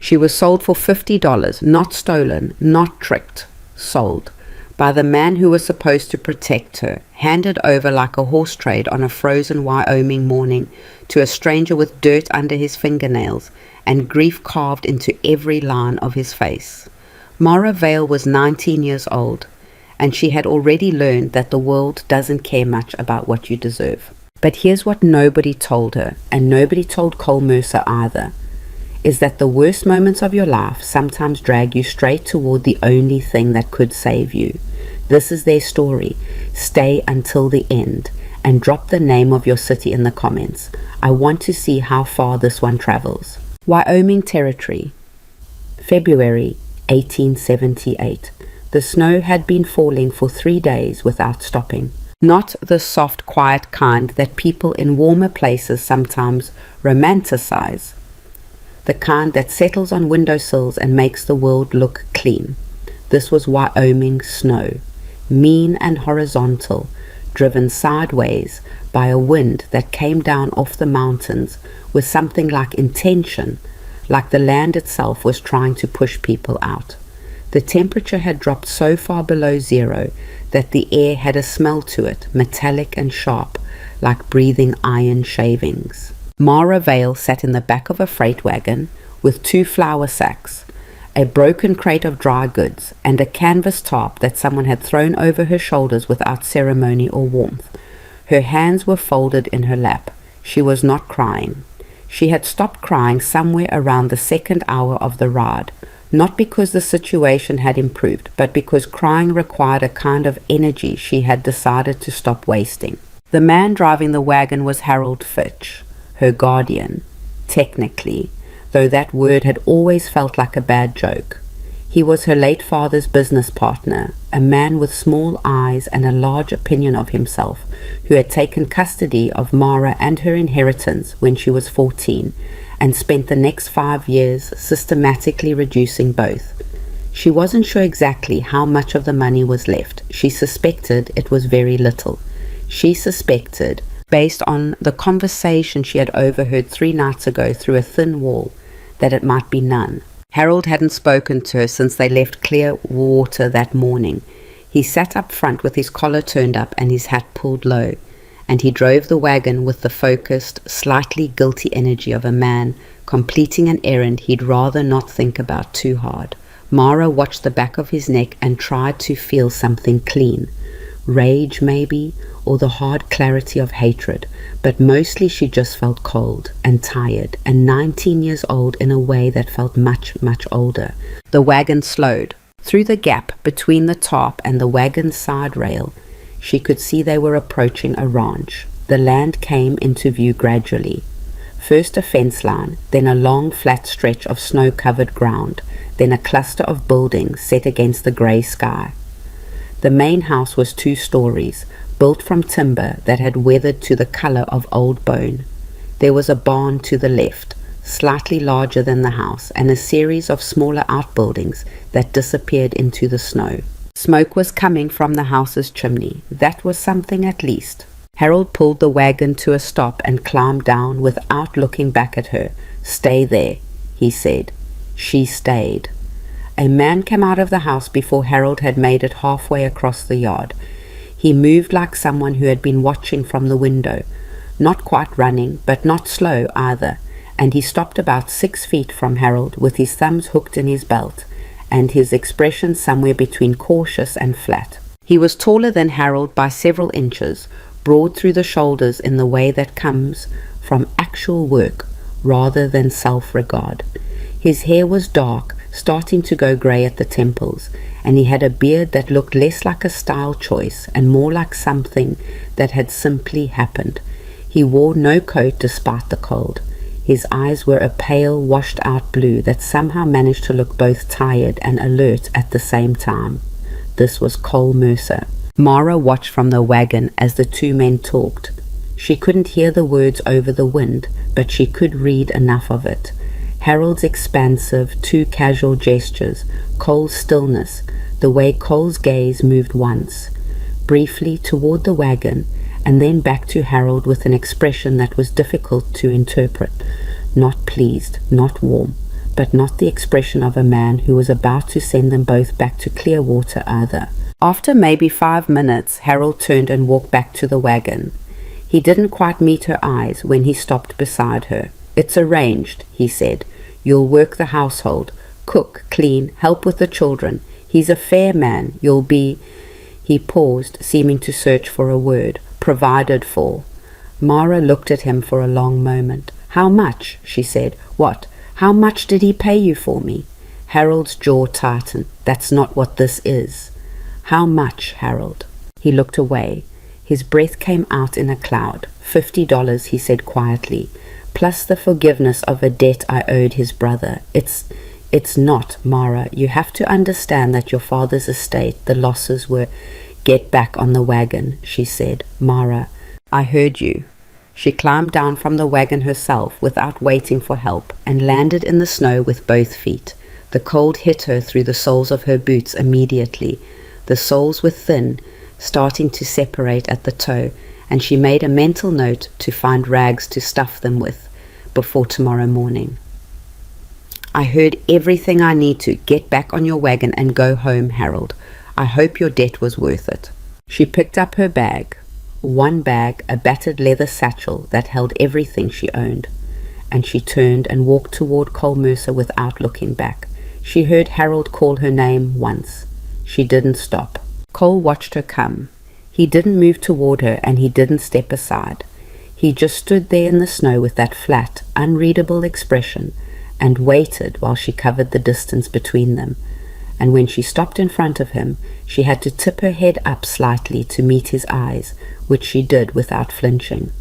She was sold for $50, not stolen, not tricked, sold, by the man who was supposed to protect her, handed over like a horse trade on a frozen Wyoming morning to a stranger with dirt under his fingernails and grief carved into every line of his face. Mara Vale was 19 years old, and she had already learned that the world doesn't care much about what you deserve. But here's what nobody told her, and nobody told Cole Mercer either, is that the worst moments of your life sometimes drag you straight toward the only thing that could save you. This is their story. Stay until the end, and drop the name of your city in the comments. I want to see how far this one travels. Wyoming Territory, February 1878. The snow had been falling for 3 days without stopping. Not the soft, quiet kind that people in warmer places sometimes romanticize. The kind that settles on windowsills and makes the world look clean. This was Wyoming snow, mean and horizontal, driven sideways by a wind that came down off the mountains with something like intention, like the land itself was trying to push people out. The temperature had dropped so far below zero that the air had a smell to it, metallic and sharp, like breathing iron shavings. Mara Vale sat in the back of a freight wagon with 2 flour sacks, a broken crate of dry goods, and a canvas tarp that someone had thrown over her shoulders without ceremony or warmth. Her hands were folded in her lap. She was not crying. She had stopped crying somewhere around the 2nd hour of the ride, not because the situation had improved, but because crying required a kind of energy she had decided to stop wasting. The man driving the wagon was Harold Fitch, her guardian, technically, though that word had always felt like a bad joke. He was her late father's business partner, a man with small eyes and a large opinion of himself, who had taken custody of Mara and her inheritance when she was 14, and spent the next 5 years systematically reducing both. She wasn't sure exactly how much of the money was left. She suspected it was very little. She suspected, based on the conversation she had overheard 3 nights ago through a thin wall, that it might be none. Harold hadn't spoken to her since they left Clearwater that morning. He sat up front with his collar turned up and his hat pulled low, and he drove the wagon with the focused, slightly guilty energy of a man completing an errand he'd rather not think about too hard. Mara watched the back of his neck and tried to feel something clean. Rage, maybe, or the hard clarity of hatred, but mostly she just felt cold and tired and 19 years old in a way that felt much, much older. The wagon slowed. Through the gap between the tarp and the wagon's side rail, she could see they were approaching a ranch. The land came into view gradually. First a fence line, then a long flat stretch of snow-covered ground, then a cluster of buildings set against the grey sky. The main house was 2 stories, built from timber that had weathered to the color of old bone. There was a barn to the left, slightly larger than the house, and a series of smaller outbuildings that disappeared into the snow. Smoke was coming from the house's chimney. That was something at least. Harold pulled the wagon to a stop and climbed down without looking back at her. "Stay there," he said. She stayed. A man came out of the house before Harold had made it halfway across the yard. He moved like someone who had been watching from the window, not quite running, but not slow either, and he stopped about 6 feet from Harold with his thumbs hooked in his belt, and his expression somewhere between cautious and flat. He was taller than Harold by several inches, broad through the shoulders in the way that comes from actual work rather than self-regard. His hair was dark, starting to go grey at the temples, and he had a beard that looked less like a style choice and more like something that had simply happened. He wore no coat despite the cold. His eyes were a pale, washed-out blue that somehow managed to look both tired and alert at the same time. This was Cole Mercer. Mara watched from the wagon as the 2 men talked. She couldn't hear the words over the wind, but she could read enough of it. Harold's expansive, too casual gestures, Cole's stillness, the way Cole's gaze moved once, briefly toward the wagon, and then back to Harold with an expression that was difficult to interpret. Not pleased, not warm, but not the expression of a man who was about to send them both back to clear water either. After maybe 5 minutes, Harold turned and walked back to the wagon. He didn't quite meet her eyes when he stopped beside her. "It's arranged," he said. "You'll work the household, cook, clean, help with the children. He's a fair man. You'll be—" He paused, seeming to search for a word. "Provided for." Mara looked at him for a long moment. "How much?" she said. "What? How much did he pay you for me?" Harold's jaw tightened. "That's not what this is." "How much, Harold?" He looked away. His breath came out in a cloud. $50, he said quietly, plus the forgiveness of a debt I owed his brother. It's not, Mara. You have to understand that your father's estate, the losses were—" "Get back on the wagon," she said. "Mara, I heard you." She climbed down from the wagon herself without waiting for help and landed in the snow with both feet. The cold hit her through the soles of her boots immediately. The soles were thin, starting to separate at the toe, and she made a mental note to find rags to stuff them with before tomorrow morning. "I heard everything I need to. Get back on your wagon and go home, Harold. I hope your debt was worth it." She picked up her bag. One bag, a battered leather satchel that held everything she owned, and she turned and walked toward Cole Mercer without looking back. She heard Harold call her name once. She didn't stop. Cole watched her come. He didn't move toward her, and he didn't step aside. He just stood there in the snow with that flat, unreadable expression and waited while she covered the distance between them. And when she stopped in front of him, she had to tip her head up slightly to meet his eyes, which she did without flinching.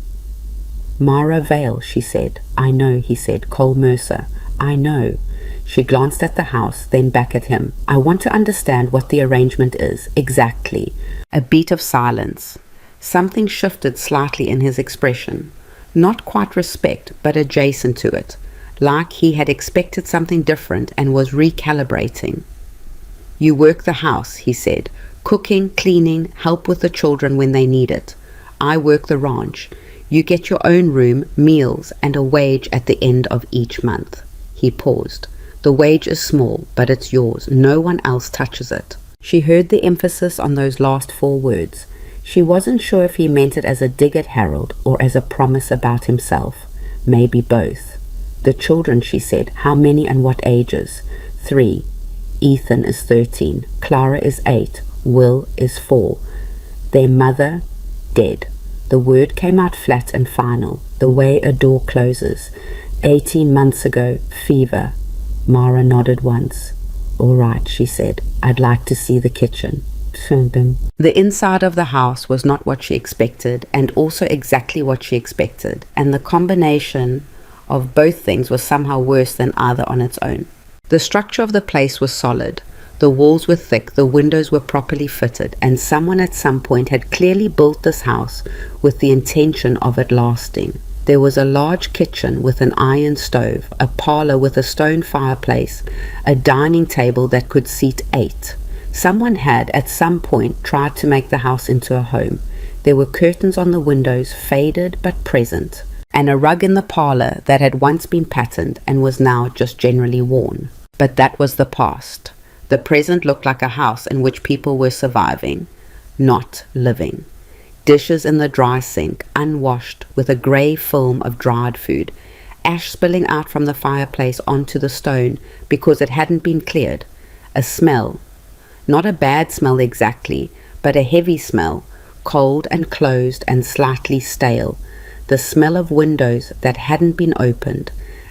"Mara Vale," she said. "I know," he said. "Cole Mercer, I know." She glanced at the house, then back at him. "I want to understand what the arrangement is, exactly." A beat of silence. Something shifted slightly in his expression. Not quite respect, but adjacent to it, like he had expected something different and was recalibrating. "You work the house," he said. "Cooking, cleaning, help with the children when they need it. I work the ranch. You get your own room, meals, and a wage at the end of each month." He paused. "The wage is small, but it's yours. No one else touches it." She heard the emphasis on those last 4 words. She wasn't sure if he meant it as a dig at Harold or as a promise about himself. Maybe both. "The children," she said. "How many and what ages?" 3. Ethan is 13. Clara is 8. Will is 4. Their mother, dead. The word came out flat and final, the way a door closes. 18 months ago, fever. Mara nodded once. "All right," she said. "I'd like to see the kitchen." The inside of the house was not what she expected, and also exactly what she expected, and the combination of both things was somehow worse than either on its own. The structure of the place was solid. The walls were thick, the windows were properly fitted, and someone at some point had clearly built this house with the intention of it lasting. There was a large kitchen with an iron stove, a parlor with a stone fireplace, a dining table that could seat 8. Someone had, at some point, tried to make the house into a home. There were curtains on the windows, faded but present, and a rug in the parlor that had once been patterned and was now just generally worn. But that was the past. The present looked like a house in which people were surviving, not living. Dishes in the dry sink, unwashed, with a grey film of dried food, ash spilling out from the fireplace onto the stone because it hadn't been cleared. A smell, not a bad smell exactly, but a heavy smell, cold and closed and slightly stale. The smell of windows that hadn't been opened,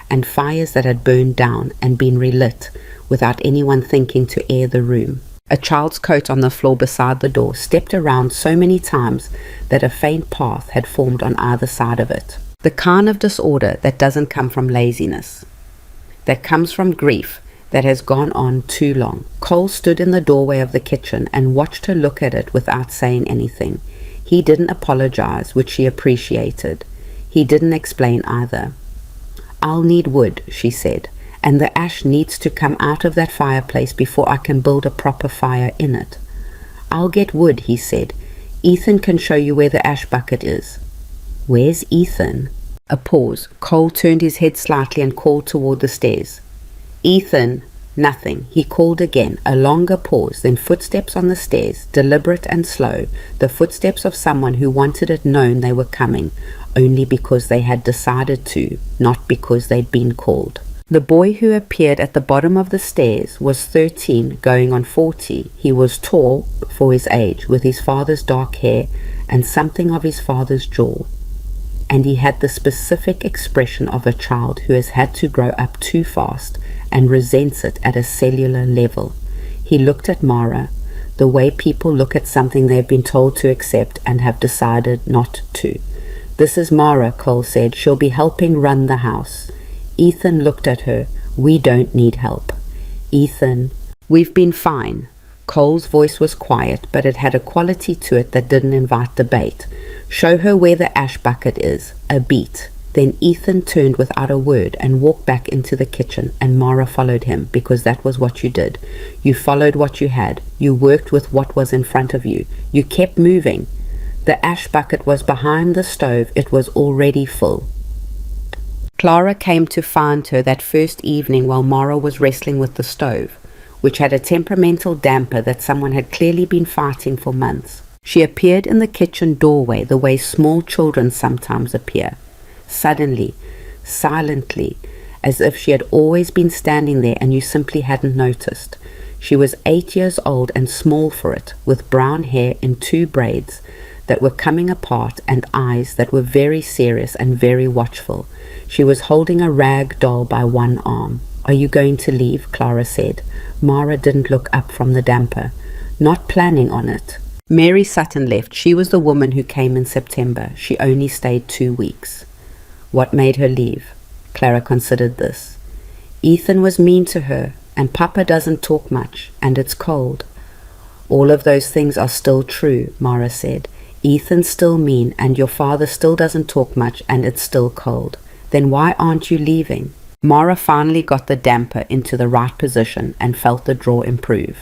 and fires that had burned down and been relit without anyone thinking to air the room. A child's coat on the floor beside the door, stepped around so many times that a faint path had formed on either side of it. The kind of disorder that doesn't come from laziness, that comes from grief that has gone on too long. Cole stood in the doorway of the kitchen and watched her look at it without saying anything. He didn't apologize, which she appreciated. He didn't explain either. "I'll need wood," she said, "and the ash needs to come out of that fireplace before I can build a proper fire in it." "I'll get wood," he said. "Ethan can show you where the ash bucket is." "Where's Ethan?" A pause. Cole turned his head slightly and called toward the stairs. Ethan, nothing. He called again, a longer pause, then footsteps on the stairs, deliberate and slow, the footsteps of someone who wanted it known they were coming, only because they had decided to, not because they'd been called. The boy who appeared at the bottom of the stairs was 13, going on 40. He was tall for his age, with his father's dark hair and something of his father's jaw. And he had the specific expression of a child who has had to grow up too fast and resents it at a cellular level. He looked at Mara, the way people look at something they've been told to accept and have decided not to. "This is Mara," Cole said. "She'll be helping run the house." Ethan looked at her. "We don't need help." "Ethan, we've been fine." Cole's voice was quiet, but it had a quality to it that didn't invite debate. "Show her where the ash bucket is." A beat. Then Ethan turned without a word and walked back into the kitchen, and Mara followed him, because that was what you did. You followed what you had. You worked with what was in front of you. You kept moving. The ash bucket was behind the stove. It was already full. Clara came to find her that first evening while Mara was wrestling with the stove, which had a temperamental damper that someone had clearly been fighting for months. She appeared in the kitchen doorway the way small children sometimes appear. Suddenly, silently, as if she had always been standing there and you simply hadn't noticed. She was 8 years old and small for it, with brown hair in 2 braids that were coming apart and eyes that were very serious and very watchful. She was holding a rag doll by one arm. "Are you going to leave?" Clara said. Mara didn't look up from the damper. "Not planning on it." Mary Sutton left. She was the woman who came in September. She only stayed 2 weeks. What made her leave? Clara considered this. Ethan was mean to her, and Papa doesn't talk much, and it's cold. All of those things are still true, Mara said. Ethan's still mean, and your father still doesn't talk much, and it's still cold. Then why aren't you leaving? Mara finally got the damper into the right position and felt the draw improve.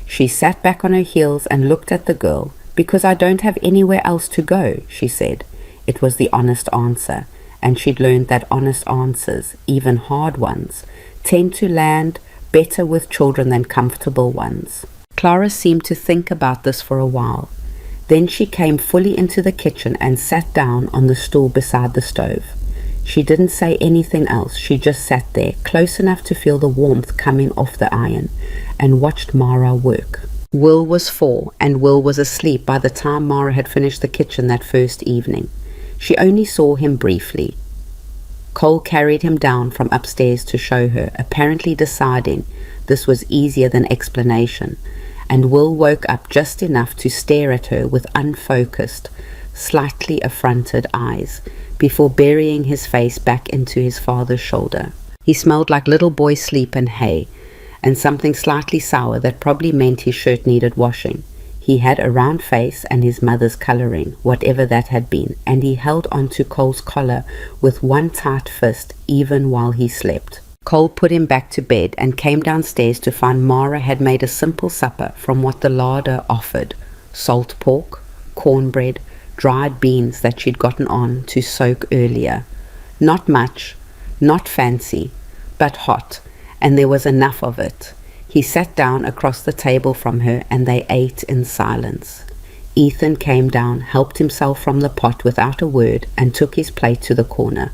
She sat back on her heels and looked at the girl. "Because I don't have anywhere else to go," she said. It was the honest answer, and she'd learned that honest answers, even hard ones, tend to land better with children than comfortable ones. Clara seemed to think about this for a while. Then she came fully into the kitchen and sat down on the stool beside the stove. She didn't say anything else. She just sat there, close enough to feel the warmth coming off the iron, and watched Mara work. Will was 4, and Will was asleep by the time Mara had finished the kitchen that first evening. She only saw him briefly. Cole carried him down from upstairs to show her, apparently deciding this was easier than explanation, and Will woke up just enough to stare at her with unfocused, slightly affronted eyes, before burying his face back into his father's shoulder. He smelled like little boy sleep and hay, and something slightly sour that probably meant his shirt needed washing. He had a round face and his mother's colouring, whatever that had been, and he held onto Cole's collar with one tight fist even while he slept. Cole put him back to bed and came downstairs to find Mara had made a simple supper from what the larder offered: salt pork, cornbread, dried beans that she'd gotten on to soak earlier. Not much, not fancy, but hot, and there was enough of it. He sat down across the table from her and they ate in silence. Ethan came down, helped himself from the pot without a word, and took his plate to the corner.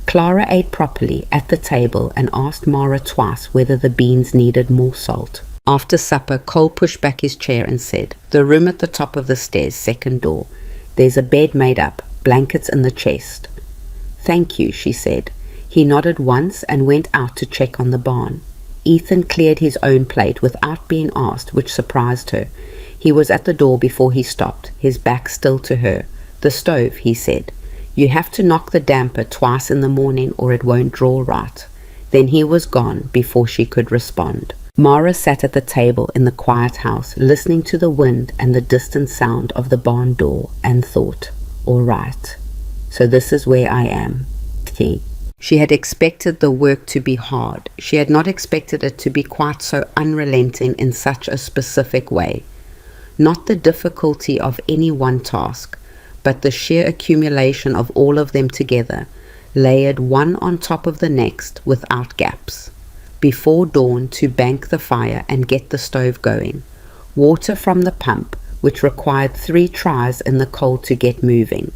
Clara ate properly at the table and asked Mara twice whether the beans needed more salt. After supper, Cole pushed back his chair and said, "The room at the top of the stairs, second door. There's a bed made up, blankets in the chest." "Thank you," she said. He nodded once and went out to check on the barn. Ethan cleared his own plate without being asked, which surprised her. He was at the door before he stopped, his back still to her. "The stove," he said. "You have to knock the damper twice in the morning or it won't draw right." Then he was gone before she could respond. Mara sat at the table in the quiet house, listening to the wind and the distant sound of the barn door, and thought, "All right, so this is where I am." She had expected the work to be hard. She had not expected it to be quite so unrelenting in such a specific way. Not the difficulty of any one task, but the sheer accumulation of all of them together, layered one on top of the next without gaps. before dawn to bank the fire and get the stove going, water from the pump, which required 3 tries in the cold to get moving,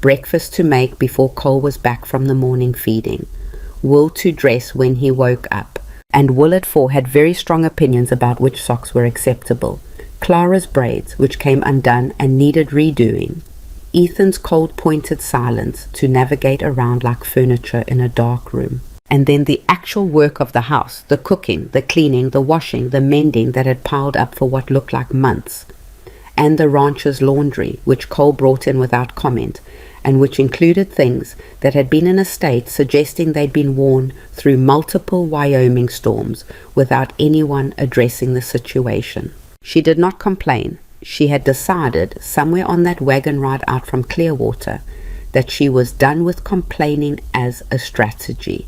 breakfast to make before Cole was back from the morning feeding, Will to dress when he woke up, and Will at 4 had very strong opinions about which socks were acceptable, Clara's braids, which came undone and needed redoing, Ethan's cold pointed silence to navigate around like furniture in a dark room, and then the actual work of the house, the cooking, the cleaning, the washing, the mending that had piled up for what looked like months, and the rancher's laundry, which Cole brought in without comment, and which included things that had been in a state suggesting they'd been worn through multiple Wyoming storms without anyone addressing the situation. She did not complain. She had decided, somewhere on that wagon ride out from Clearwater, that she was done with complaining as a strategy.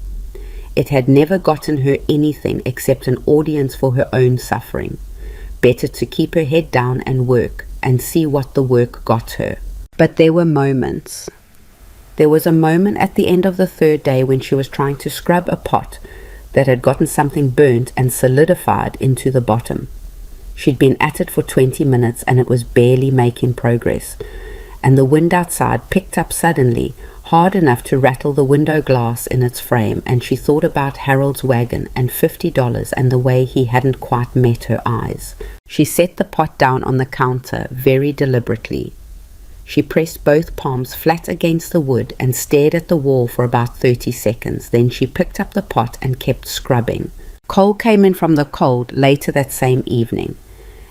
It had never gotten her anything except an audience for her own suffering. Better to keep her head down and work, and see what the work got her. But there were moments. There was a moment at the end of the 3rd day when she was trying to scrub a pot that had gotten something burnt and solidified into the bottom. She'd been at it for 20 minutes and it was barely making progress, and the wind outside picked up suddenly, hard enough to rattle the window glass in its frame, and she thought about Harold's wagon and $50 and the way he hadn't quite met her eyes. She set the pot down on the counter very deliberately. She pressed both palms flat against the wood and stared at the wall for about 30 seconds. Then she picked up the pot and kept scrubbing. Cole came in from the cold later that same evening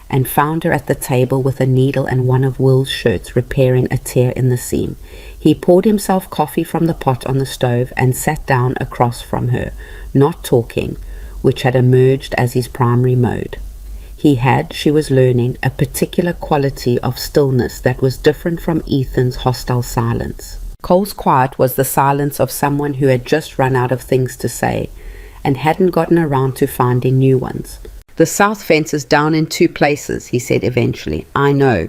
and found her at the table with a needle and one of Will's shirts repairing a tear in the seam. He poured himself coffee from the pot on the stove and sat down across from her, not talking, which had emerged as his primary mode. He had, she was learning, a particular quality of stillness that was different from Ethan's hostile silence. Cole's quiet was the silence of someone who had just run out of things to say and hadn't gotten around to finding new ones. "The south fence is down in 2 places," he said eventually. "I know.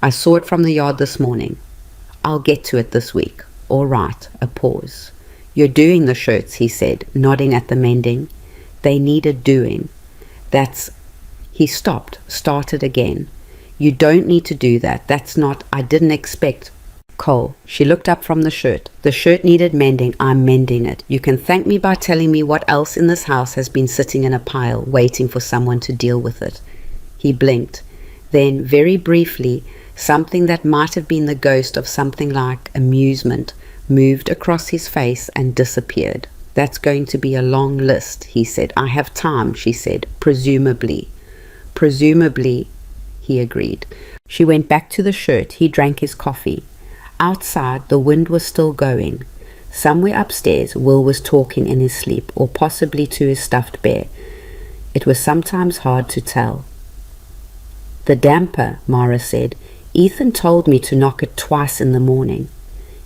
I saw it from the yard this morning. I'll get to it this week." "All right." A pause. "You're doing the shirts," he said, nodding at the mending. "They needed doing. That's—" He stopped, started again. "You don't need to do that. That's not— I didn't expect—" "Cole," she looked up from the shirt. "The shirt needed mending. I'm mending it. You can thank me by telling me what else in this house has been sitting in a pile, waiting for someone to deal with it." He blinked. Then, very briefly, something that might have been the ghost of something like amusement moved across his face and disappeared. "That's going to be a long list," he said. "I have time," she said. "Presumably." "Presumably," he agreed. She went back to the shirt. He drank his coffee. Outside, the wind was still going. Somewhere upstairs, Will was talking in his sleep, or possibly to his stuffed bear. It was sometimes hard to tell. "The damper," Mara said. "Ethan told me to knock it twice in the morning."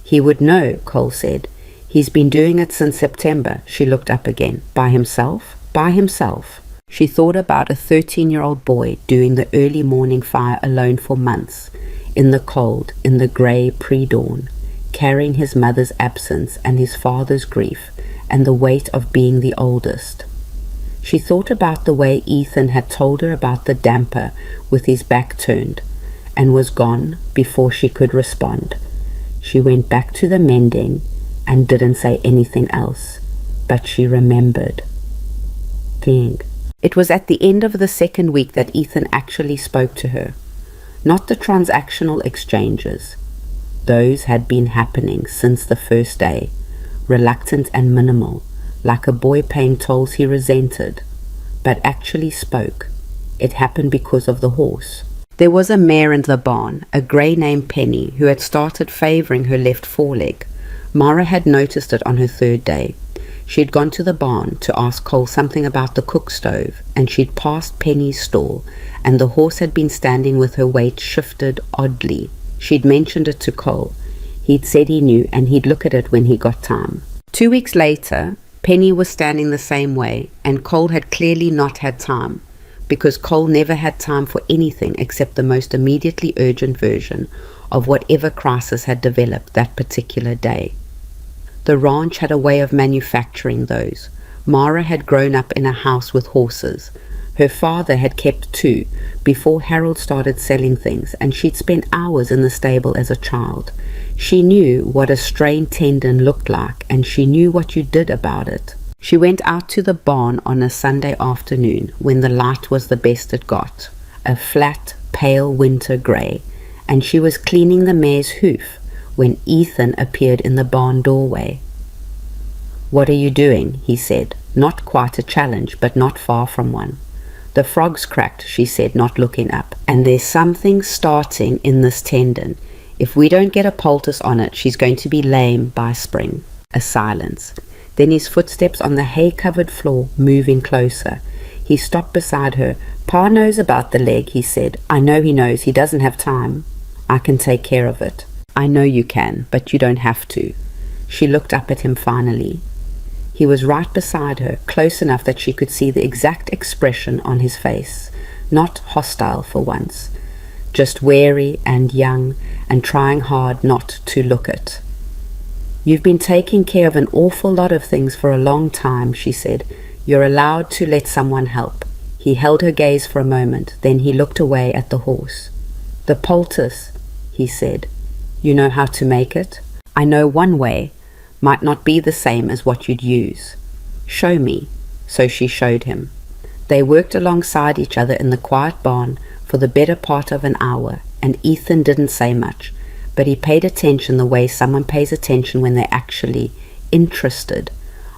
"He would know," Cole said. "He's been doing it since September." She looked up again. "By himself?" "By himself." She thought about a 13-year-old boy doing the early morning fire alone for months, in the cold, in the grey pre-dawn, carrying his mother's absence and his father's grief and the weight of being the oldest. She thought about the way Ethan had told her about the damper with his back turned, and was gone before she could respond. She went back to the mending and didn't say anything else, but she remembered. Cling. It was at the end of the 2nd week that Ethan actually spoke to her. Not the transactional exchanges. Those had been happening since the first day, reluctant and minimal, like a boy paying tolls he resented, but actually spoke. It happened because of the horse. There was a mare in the barn, a grey named Penny, who had started favouring her left foreleg. Mara had noticed it on her 3rd day. She had gone to the barn to ask Cole something about the cook stove, and she'd passed Penny's stall, and the horse had been standing with her weight shifted oddly. She'd mentioned it to Cole. He'd said he knew, and he'd look at it when he got time. 2 weeks later, Penny was standing the same way, and Cole had clearly not had time, because Cole never had time for anything except the most immediately urgent version of whatever crisis had developed that particular day. The ranch had a way of manufacturing those, Mara had grown up in a house with horses. Her father had kept two before Harold started selling things, and she'd spent hours in the stable as a child. She knew what a strained tendon looked like, and she knew what you did about it. She went out to the barn on a Sunday afternoon when the light was the best it got, a flat, pale winter grey, and she was cleaning the mare's hoof when Ethan appeared in the barn doorway. "What are you doing?" he said, not quite a challenge, but not far from one. "The frog's cracked," she said, not looking up, "and there's something starting in this tendon. If we don't get a poultice on it, she's going to be lame by spring." A silence. Then his footsteps on the hay-covered floor, moving closer. He stopped beside her. "Pa knows about the leg," he said. "I know he knows. He doesn't have time. I can take care of it." "I know you can, but you don't have to." She looked up at him finally. He was right beside her, close enough that she could see the exact expression on his face, not hostile for once, just wary and young and trying hard not to look it. "You've been taking care of an awful lot of things for a long time," she said. "You're allowed to let someone help." He held her gaze for a moment, then he looked away at the horse. "The poultice," he said. "You know how to make it?" "I know one way. Might not be the same as what you'd use." "Show me." So she showed him. They worked alongside each other in the quiet barn for the better part of an hour, and Ethan didn't say much, but he paid attention the way someone pays attention when they're actually interested,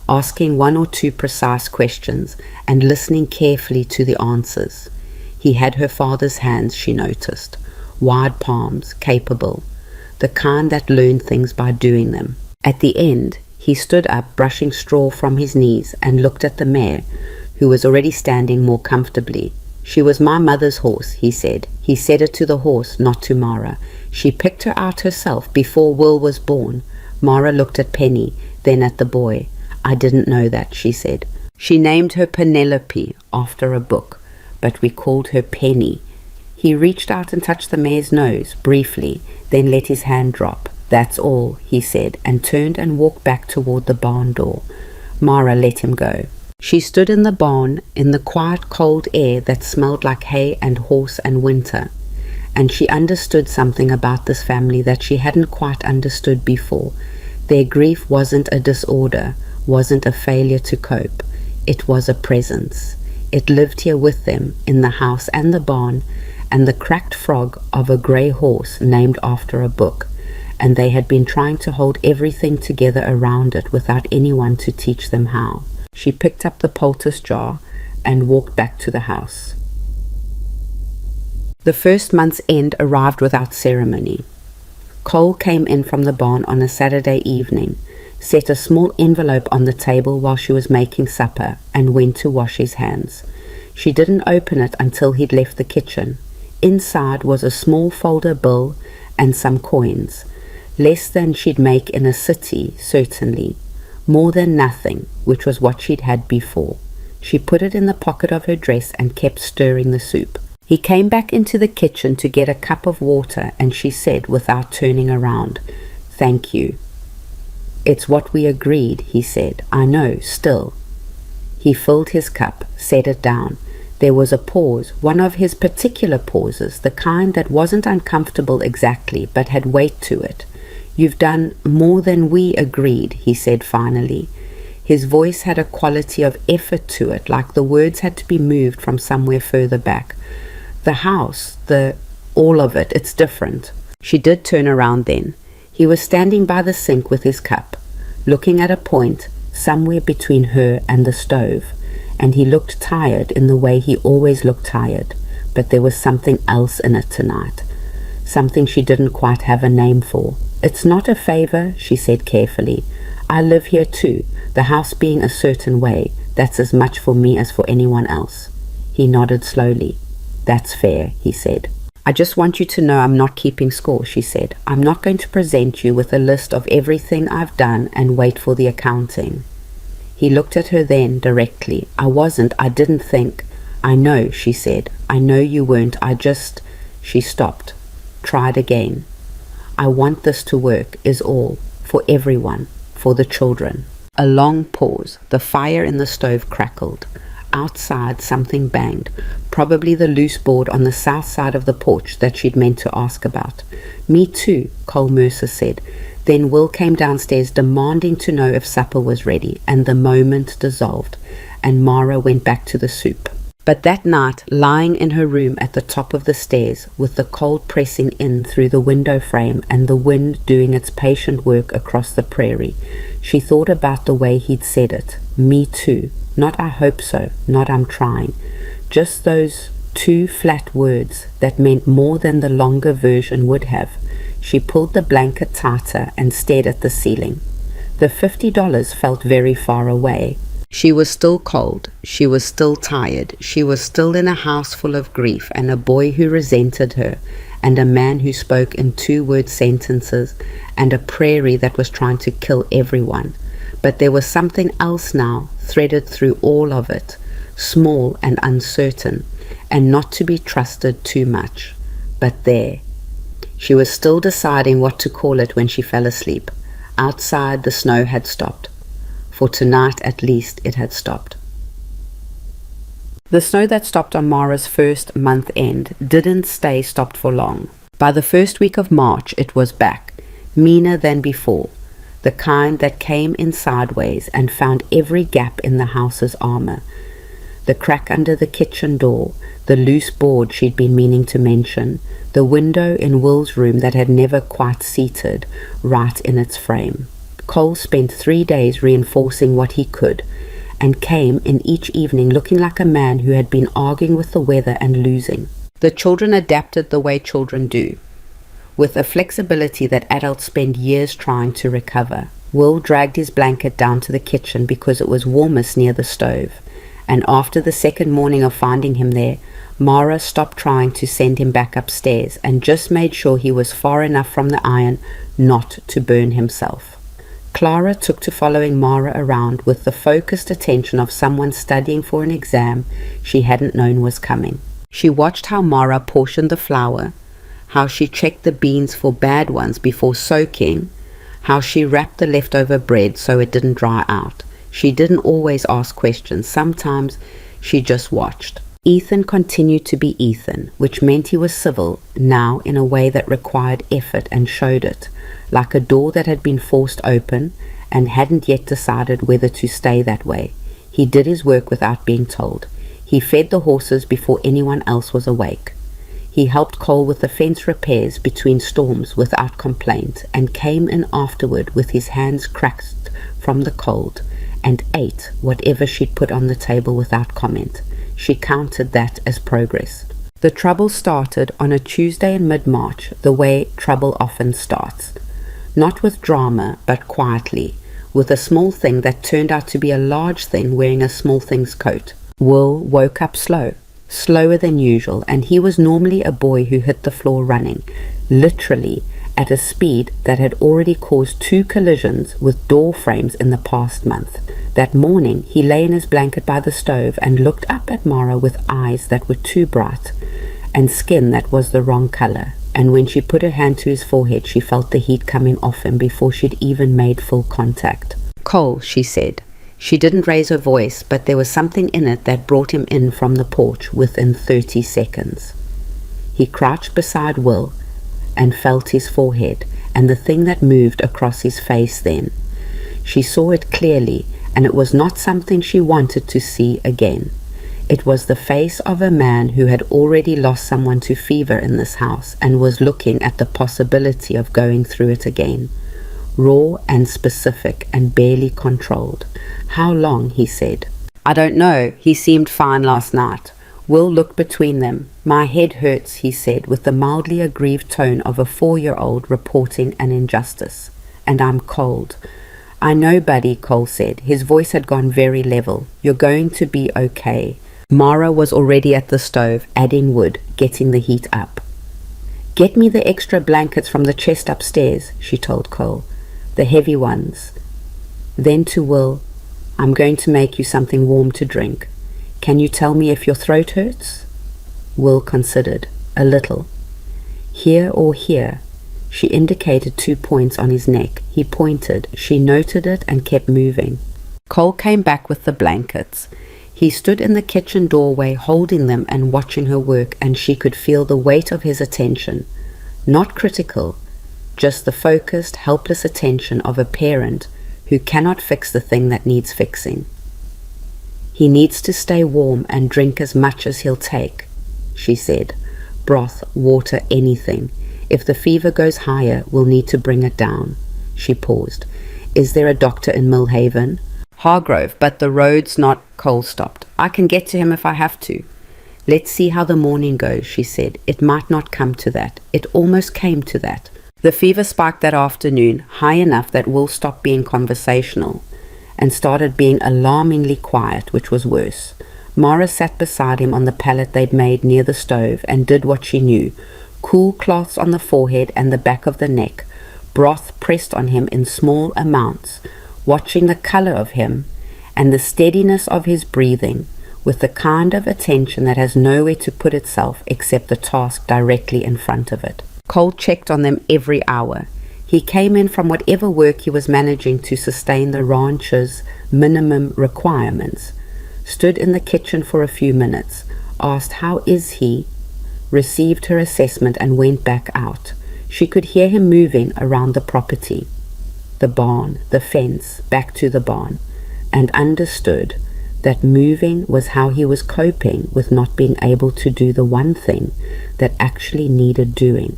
asking one or two precise questions and listening carefully to the answers. He had her father's hands, she noticed, wide palms, capable, the kind that learned things by doing them. At the end, he stood up, brushing straw from his knees, and looked at the mare, who was already standing more comfortably. "She was my mother's horse," he said. He said it to the horse, not to Mara. "She picked her out herself before Will was born." Mara looked at Penny, then at the boy. "I didn't know that," she said. "She named her Penelope after a book, but we called her Penny." He reached out and touched the mare's nose, briefly, then let his hand drop. "That's all," he said, and turned and walked back toward the barn door. Mara let him go. She stood in the barn in the quiet cold air that smelled like hay and horse and winter, and she understood something about this family that she hadn't quite understood before. Their grief wasn't a disorder, wasn't a failure to cope. It was a presence. It lived here with them, in the house and the barn, and the cracked frog of a grey horse named after a book, and they had been trying to hold everything together around it without anyone to teach them how. She picked up the poultice jar and walked back to the house. The first month's end arrived without ceremony. Cole came in from the barn on a Saturday evening, set a small envelope on the table while she was making supper, and went to wash his hands. She didn't open it until he'd left the kitchen. Inside was a small folder bill and some coins. Less than she'd make in a city, certainly. More than nothing, which was what she'd had before. She put it in the pocket of her dress and kept stirring the soup. He came back into the kitchen to get a cup of water, and she said, without turning around, "Thank you." "It's what we agreed," he said. "I know, still." He filled his cup, set it down. There was a pause, one of his particular pauses, the kind that wasn't uncomfortable exactly, but had weight to it. "You've done more than we agreed," he said finally. His voice had a quality of effort to it, like the words had to be moved from somewhere further back. "The house, all of it, it's different." She did turn around then. He was standing by the sink with his cup, looking at a point somewhere between her and the stove, and he looked tired in the way he always looked tired, but there was something else in it tonight, something she didn't quite have a name for. "It's not a favor," she said carefully. "I live here too, the house being a certain way. That's as much for me as for anyone else." He nodded slowly. "That's fair," he said. "I just want you to know I'm not keeping score," she said. "I'm not going to present you with a list of everything I've done and wait for the accounting." He looked at her then, directly. I didn't think." "I know," she said. "I know you weren't. She stopped, tried again. "I want this to work, is all. For everyone. For the children." A long pause. The fire in the stove crackled. Outside, something banged, probably the loose board on the south side of the porch that she'd meant to ask about. "Me too," Cole Mercer said. Then Will came downstairs demanding to know if supper was ready, and the moment dissolved, and Mara went back to the soup. But that night, lying in her room at the top of the stairs, with the cold pressing in through the window frame and the wind doing its patient work across the prairie, she thought about the way he'd said it. "Me too." Not "I hope so," not "I'm trying." Just those two flat words that meant more than the longer version would have. She pulled the blanket tighter and stared at the ceiling. The $50 felt very far away. She was still cold. She was still tired. She was still in a house full of grief and a boy who resented her and a man who spoke in two-word sentences and a prairie that was trying to kill everyone. But there was something else now, threaded through all of it, small and uncertain, and not to be trusted too much. But there. She was still deciding what to call it when she fell asleep. Outside, the snow had stopped. For tonight, at least, it had stopped. The snow that stopped on Mara's first month end didn't stay stopped for long. By the first week of March, it was back, meaner than before. The kind that came in sideways and found every gap in the house's armor. The crack under the kitchen door, the loose board she'd been meaning to mention, the window in Will's room that had never quite seated right in its frame. Cole spent 3 days reinforcing what he could, and came in each evening looking like a man who had been arguing with the weather and losing. The children adapted the way children do, with a flexibility that adults spend years trying to recover. Will dragged his blanket down to the kitchen because it was warmest near the stove, and after the second morning of finding him there, Mara stopped trying to send him back upstairs and just made sure he was far enough from the iron not to burn himself. Clara took to following Mara around with the focused attention of someone studying for an exam she hadn't known was coming. She watched how Mara portioned the flour, how she checked the beans for bad ones before soaking, how she wrapped the leftover bread so it didn't dry out. She didn't always ask questions. Sometimes she just watched. Ethan continued to be Ethan, which meant he was civil, now in a way that required effort and showed it, like a door that had been forced open and hadn't yet decided whether to stay that way. He did his work without being told. He fed the horses before anyone else was awake. He helped Cole with the fence repairs between storms without complaint, and came in afterward with his hands cracked from the cold, and ate whatever she'd put on the table without comment. She counted that as progress. The trouble started on a Tuesday in mid-March, the way trouble often starts. Not with drama, but quietly, with a small thing that turned out to be a large thing wearing a small thing's coat. Will woke up slower than usual, and he was normally a boy who hit the floor running, literally at a speed that had already caused 2 collisions with door frames in the past month. That morning, he lay in his blanket by the stove and looked up at Mara with eyes that were too bright and skin that was the wrong color. And when she put her hand to his forehead, she felt the heat coming off him before she'd even made full contact. "Cole," she said. She didn't raise her voice, but there was something in it that brought him in from the porch within 30 seconds. He crouched beside Will and felt his forehead and the thing that moved across his face then. She saw it clearly, and it was not something she wanted to see again. It was the face of a man who had already lost someone to fever in this house and was looking at the possibility of going through it again. Raw and specific and barely controlled. "How long?" he said. "I don't know. He seemed fine last night." Will looked between them. "My head hurts," he said, with the mildly aggrieved tone of a 4-year-old reporting an injustice. "And I'm cold." "I know, buddy," Cole said. His voice had gone very level. "You're going to be okay." Mara was already at the stove, adding wood, getting the heat up. "Get me the extra blankets from the chest upstairs," she told Cole. "The heavy ones." Then to Will, "I'm going to make you something warm to drink. Can you tell me if your throat hurts?" Will considered. "A little." "Here or here?" She indicated 2 points on his neck. He pointed. She noted it and kept moving. Cole came back with the blankets. He stood in the kitchen doorway holding them and watching her work, and she could feel the weight of his attention. Not critical, just the focused, helpless attention of a parent who cannot fix the thing that needs fixing. "He needs to stay warm and drink as much as he'll take," she said. "Broth, water, anything. If the fever goes higher, we'll need to bring it down." She paused. "Is there a doctor in Millhaven?" "Hargrove, but the road's not—" Cole stopped. "I can get to him if I have to." "Let's see how the morning goes," she said. "It might not come to that." It almost came to that. The fever spiked that afternoon, high enough that Will stopped being conversational and started being alarmingly quiet, which was worse. Mara sat beside him on the pallet they'd made near the stove and did what she knew. Cool cloths on the forehead and the back of the neck, broth pressed on him in small amounts, watching the color of him and the steadiness of his breathing with the kind of attention that has nowhere to put itself except the task directly in front of it. Cole checked on them every hour. He came in from whatever work he was managing to sustain the ranch's minimum requirements, stood in the kitchen for a few minutes, asked how is he, received her assessment and went back out. She could hear him moving around the property, the barn, the fence, back to the barn, and understood that moving was how he was coping with not being able to do the one thing that actually needed doing.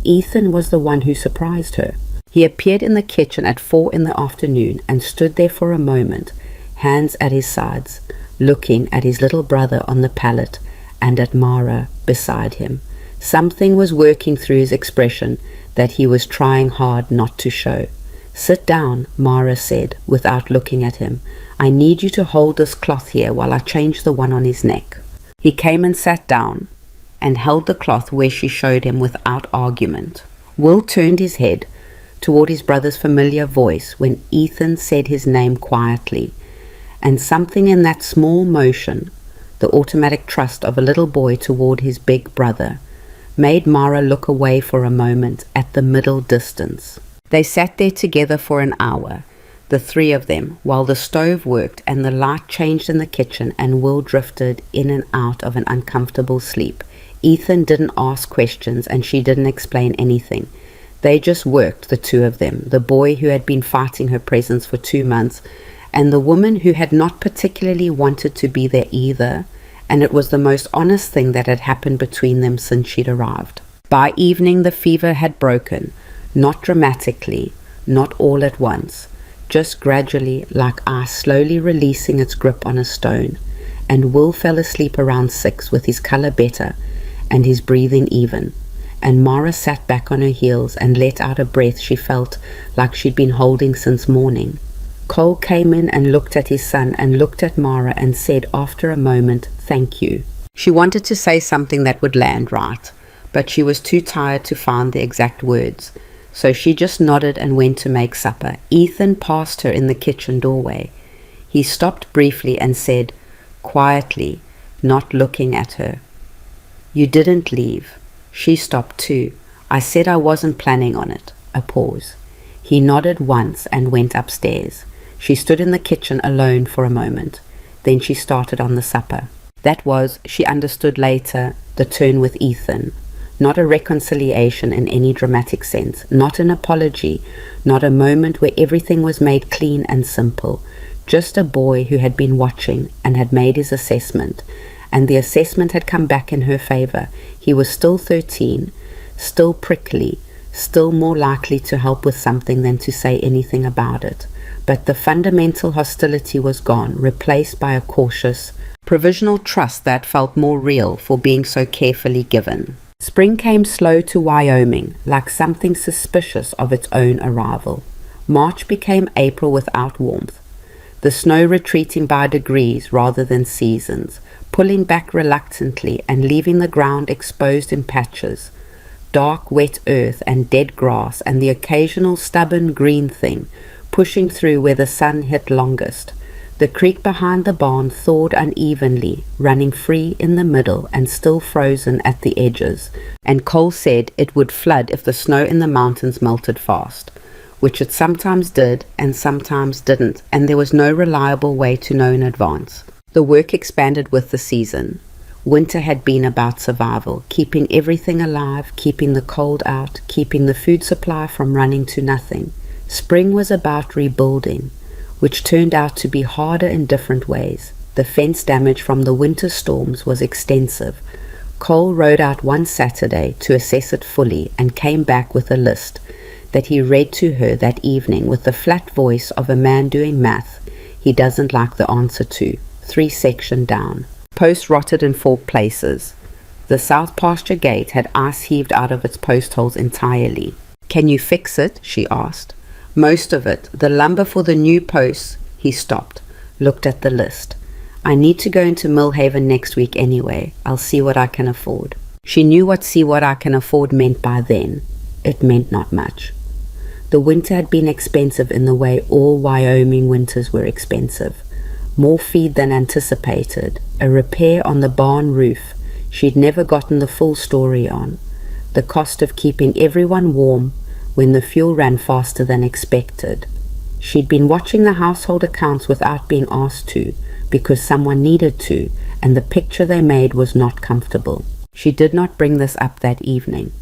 Ethan was the one who surprised her. He appeared in the kitchen at 4 in the afternoon and stood there for a moment, hands at his sides, looking at his little brother on the pallet and at Mara beside him. Something was working through his expression that he was trying hard not to show. "Sit down," Mara said, without looking at him. "I need you to hold this cloth here while I change the one on his neck." He came and sat down and held the cloth where she showed him without argument. Will turned his head toward his brother's familiar voice when Ethan said his name quietly, and something in that small motion, the automatic trust of a little boy toward his big brother, made Mara look away for a moment at the middle distance. They sat there together for an hour, the three of them, while the stove worked and the light changed in the kitchen and Will drifted in and out of an uncomfortable sleep. Ethan didn't ask questions and she didn't explain anything. They just worked, the two of them, the boy who had been fighting her presence for 2 months and the woman who had not particularly wanted to be there either, and it was the most honest thing that had happened between them since she'd arrived. By evening the fever had broken, not dramatically, not all at once, just gradually, like ice slowly releasing its grip on a stone, and Will fell asleep around 6 with his color better and his breathing even, and Mara sat back on her heels and let out a breath she felt like she'd been holding since morning. Cole came in and looked at his son and looked at Mara and said after a moment, "Thank you." She wanted to say something that would land right, but she was too tired to find the exact words, so she just nodded and went to make supper. Ethan passed her in the kitchen doorway. He stopped briefly and said, quietly, not looking at her, "You didn't leave." She stopped too. "I said I wasn't planning on it." A pause. He nodded once and went upstairs. She stood in the kitchen alone for a moment. Then she started on the supper. That was, she understood later, the turn with Ethan. Not a reconciliation in any dramatic sense, not an apology, not a moment where everything was made clean and simple. Just a boy who had been watching and had made his assessment, and the assessment had come back in her favor. He was still 13, still prickly, still more likely to help with something than to say anything about it. But the fundamental hostility was gone, replaced by a cautious, provisional trust that felt more real for being so carefully given. Spring came slow to Wyoming, like something suspicious of its own arrival. March became April without warmth, the snow retreating by degrees rather than seasons, pulling back reluctantly and leaving the ground exposed in patches, dark wet earth and dead grass and the occasional stubborn green thing pushing through where the sun hit longest, The creek behind the barn thawed unevenly, running free in the middle and still frozen at the edges, and Cole said it would flood if the snow in the mountains melted fast, which it sometimes did and sometimes didn't, and there was no reliable way to know in advance. The work expanded with the season. Winter had been about survival, keeping everything alive, keeping the cold out, keeping the food supply from running to nothing. Spring was about rebuilding, which turned out to be harder in different ways. The fence damage from the winter storms was extensive. Cole rode out one Saturday to assess it fully and came back with a list that he read to her that evening with the flat voice of a man doing math he doesn't like the answer to, 3 sections down. Posts rotted in 4 places. The south pasture gate had ice heaved out of its post holes entirely. "Can you fix it?" she asked. "Most of it. The lumber for the new posts." He stopped, looked at the list. "I need to go into Millhaven next week anyway. I'll see what I can afford." She knew what "see what I can afford" meant by then. It meant not much. The winter had been expensive in the way all Wyoming winters were expensive. More feed than anticipated, a repair on the barn roof she'd never gotten the full story on, the cost of keeping everyone warm when the fuel ran faster than expected. She'd been watching the household accounts without being asked to, because someone needed to, and the picture they made was not comfortable. She did not bring this up that evening,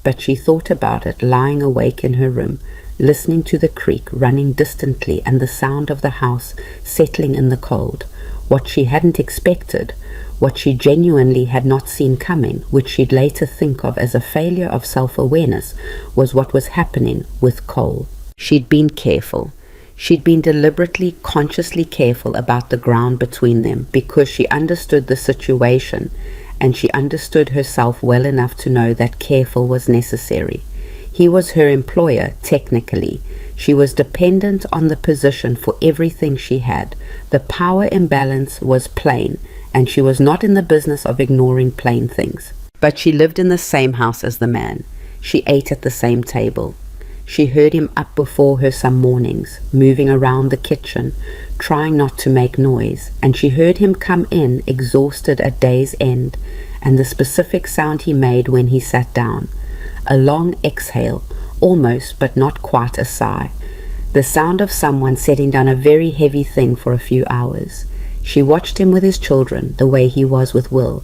but she thought about it lying awake in her room, listening to the creek running distantly and the sound of the house settling in the cold. What she hadn't expected, what she genuinely had not seen coming, which she'd later think of as a failure of self-awareness, was what was happening with Cole. She'd been careful. She'd been deliberately, consciously careful about the ground between them because she understood the situation, and she understood herself well enough to know that careful was necessary. He was her employer, technically. She was dependent on the position for everything she had. The power imbalance was plain, and she was not in the business of ignoring plain things. But she lived in the same house as the man. She ate at the same table. She heard him up before her some mornings, moving around the kitchen, trying not to make noise, and she heard him come in, exhausted at day's end, and the specific sound he made when he sat down. A long exhale, almost but not quite a sigh. The sound of someone setting down a very heavy thing for a few hours. She watched him with his children, the way he was with Will,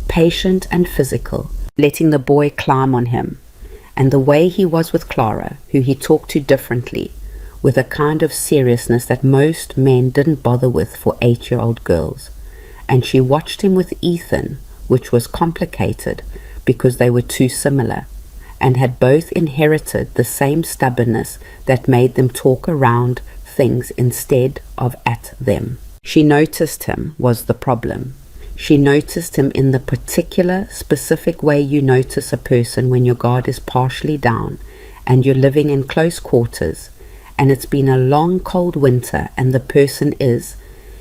patient and physical, letting the boy climb on him, and the way he was with Clara, who he talked to differently, with a kind of seriousness that most men didn't bother with for 8-year-old girls. And she watched him with Ethan, which was complicated because they were too similar, and had both inherited the same stubbornness that made them talk around things instead of at them. She noticed him was the problem. She noticed him in the particular, specific way you notice a person when your guard is partially down and you're living in close quarters, and it's been a long, cold winter, and the person is.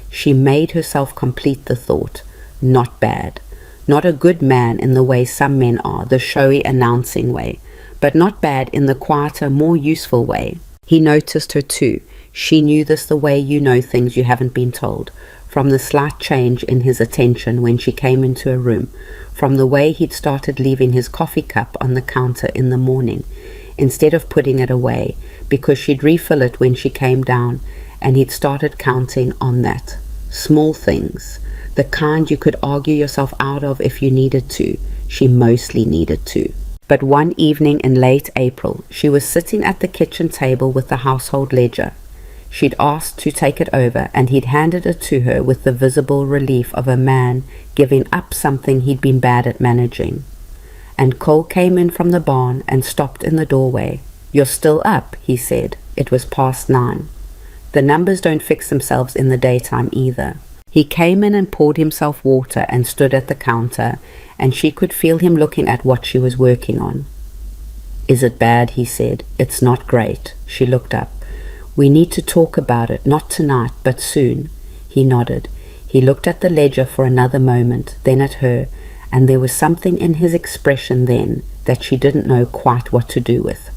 She made herself complete the thought. Not bad. Not a good man in the way some men are, the showy announcing way, but not bad in the quieter, more useful way. He noticed her too. She knew this the way you know things you haven't been told, from the slight change in his attention when she came into a room, from the way he'd started leaving his coffee cup on the counter in the morning, instead of putting it away, because she'd refill it when she came down, and he'd started counting on that. Small things. The kind you could argue yourself out of if you needed to. She mostly needed to. But one evening in late April, she was sitting at the kitchen table with the household ledger. She'd asked to take it over, and he'd handed it to her with the visible relief of a man giving up something he'd been bad at managing. And Cole came in from the barn and stopped in the doorway. "You're still up," he said. It was past 9. The numbers don't fix themselves in the daytime either. He came in and poured himself water and stood at the counter, and she could feel him looking at what she was working on. "Is it bad?" he said. "It's not great." She looked up. "We need to talk about it, not tonight, but soon." He nodded. He looked at the ledger for another moment, then at her, and there was something in his expression then that she didn't know quite what to do with.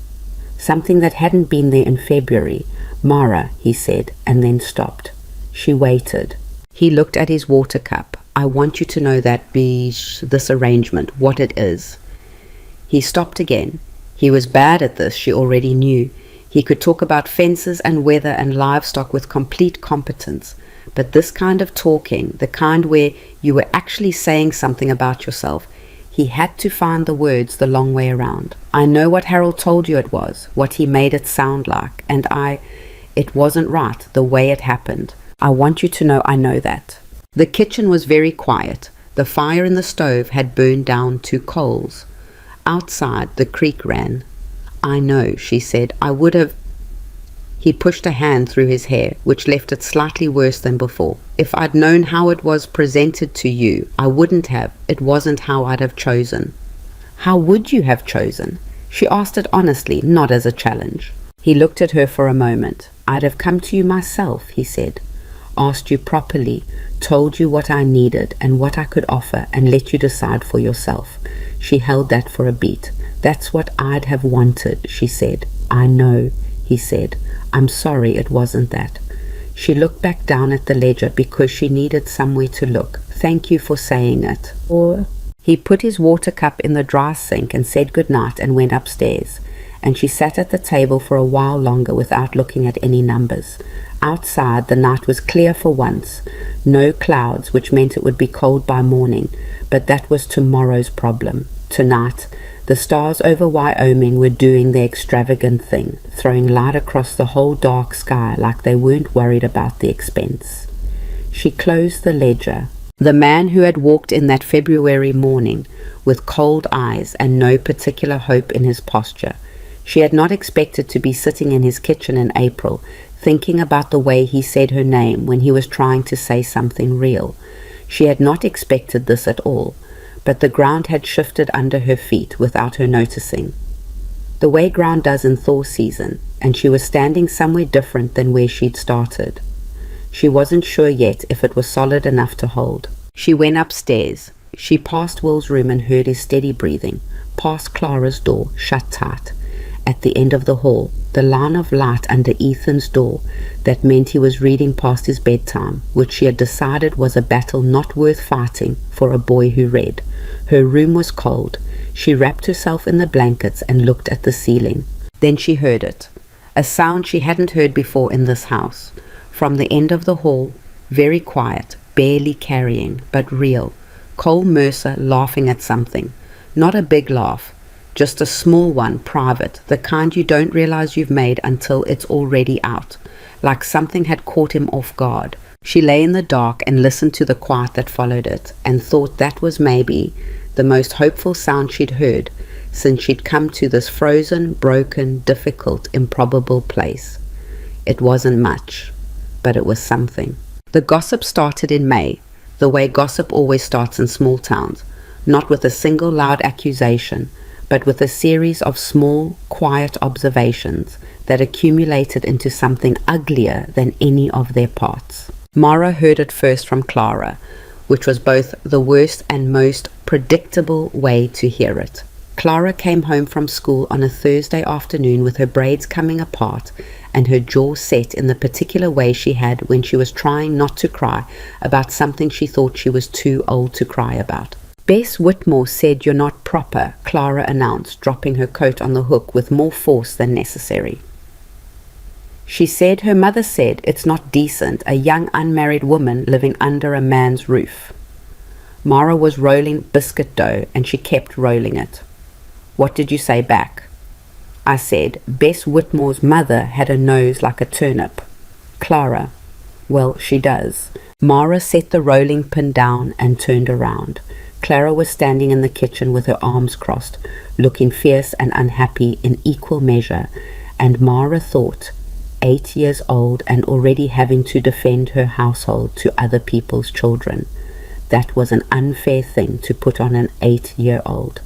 Something that hadn't been there in February. "Mara," he said, and then stopped. She waited. He looked at his water cup. I want you to know that this arrangement, what it is. He stopped again. He was bad at this, she already knew. He could talk about fences and weather and livestock with complete competence. But this kind of talking, the kind where you were actually saying something about yourself, he had to find the words the long way around. I know what Harold told you it was, what he made it sound like, and it wasn't right, the way it happened. I want you to know I know that. The kitchen was very quiet. The fire in the stove had burned down to coals. Outside, the creek ran. I know, she said. I would have... He pushed a hand through his hair, which left it slightly worse than before. If I'd known how it was presented to you, I wouldn't have. It wasn't how I'd have chosen. How would you have chosen? She asked it honestly, not as a challenge. He looked at her for a moment. I'd have come to you myself, he said. Asked you properly, told you what I needed and what I could offer, and let you decide for yourself. She held that for a beat. That's what I'd have wanted, she said. I know, he said. I'm sorry it wasn't that. She looked back down at the ledger because she needed somewhere to look. Thank you for saying it. Or he put his water cup in the dry sink and said good night and went upstairs. And she sat at the table for a while longer without looking at any numbers. Outside, the night was clear for once. No clouds, which meant it would be cold by morning, but that was tomorrow's problem. Tonight, the stars over Wyoming were doing their extravagant thing, throwing light across the whole dark sky like they weren't worried about the expense. She closed the ledger. The man who had walked in that February morning, with cold eyes and no particular hope in his posture. She had not expected to be sitting in his kitchen in April, thinking about the way he said her name when he was trying to say something real. She had not expected this at all, but the ground had shifted under her feet without her noticing. The way ground does in thaw season, and she was standing somewhere different than where she'd started. She wasn't sure yet if it was solid enough to hold. She went upstairs. She passed Will's room and heard his steady breathing, past Clara's door, shut tight. At the end of the hall, the line of light under Ethan's door, that meant he was reading past his bedtime, which she had decided was a battle not worth fighting for a boy who read. Her room was cold. She wrapped herself in the blankets and looked at the ceiling. Then she heard it, a sound she hadn't heard before in this house. From the end of the hall, very quiet, barely carrying, but real, Cole Mercer laughing at something. Not a big laugh. Just a small one, private, the kind you don't realize you've made until it's already out, like something had caught him off guard. She lay in the dark and listened to the quiet that followed it, and thought that was maybe the most hopeful sound she'd heard since she'd come to this frozen, broken, difficult, improbable place. It wasn't much, but it was something. The gossip started in May, the way gossip always starts in small towns, not with a single loud accusation, but with a series of small, quiet observations that accumulated into something uglier than any of their parts. Mara heard it first from Clara, which was both the worst and most predictable way to hear it. Clara came home from school on a Thursday afternoon with her braids coming apart and her jaw set in the particular way she had when she was trying not to cry about something she thought she was too old to cry about. Bess Whitmore said you're not proper, Clara announced, dropping her coat on the hook with more force than necessary. She said her mother said it's not decent, a young unmarried woman living under a man's roof. Mara was rolling biscuit dough and she kept rolling it. What did you say back? I said, Bess Whitmore's mother had a nose like a turnip. Clara, well, she does. Mara set the rolling pin down and turned around. Clara was standing in the kitchen with her arms crossed, looking fierce and unhappy in equal measure, and Mara thought, 8 years old and already having to defend her household to other people's children. That was an unfair thing to put on an 8-year-old.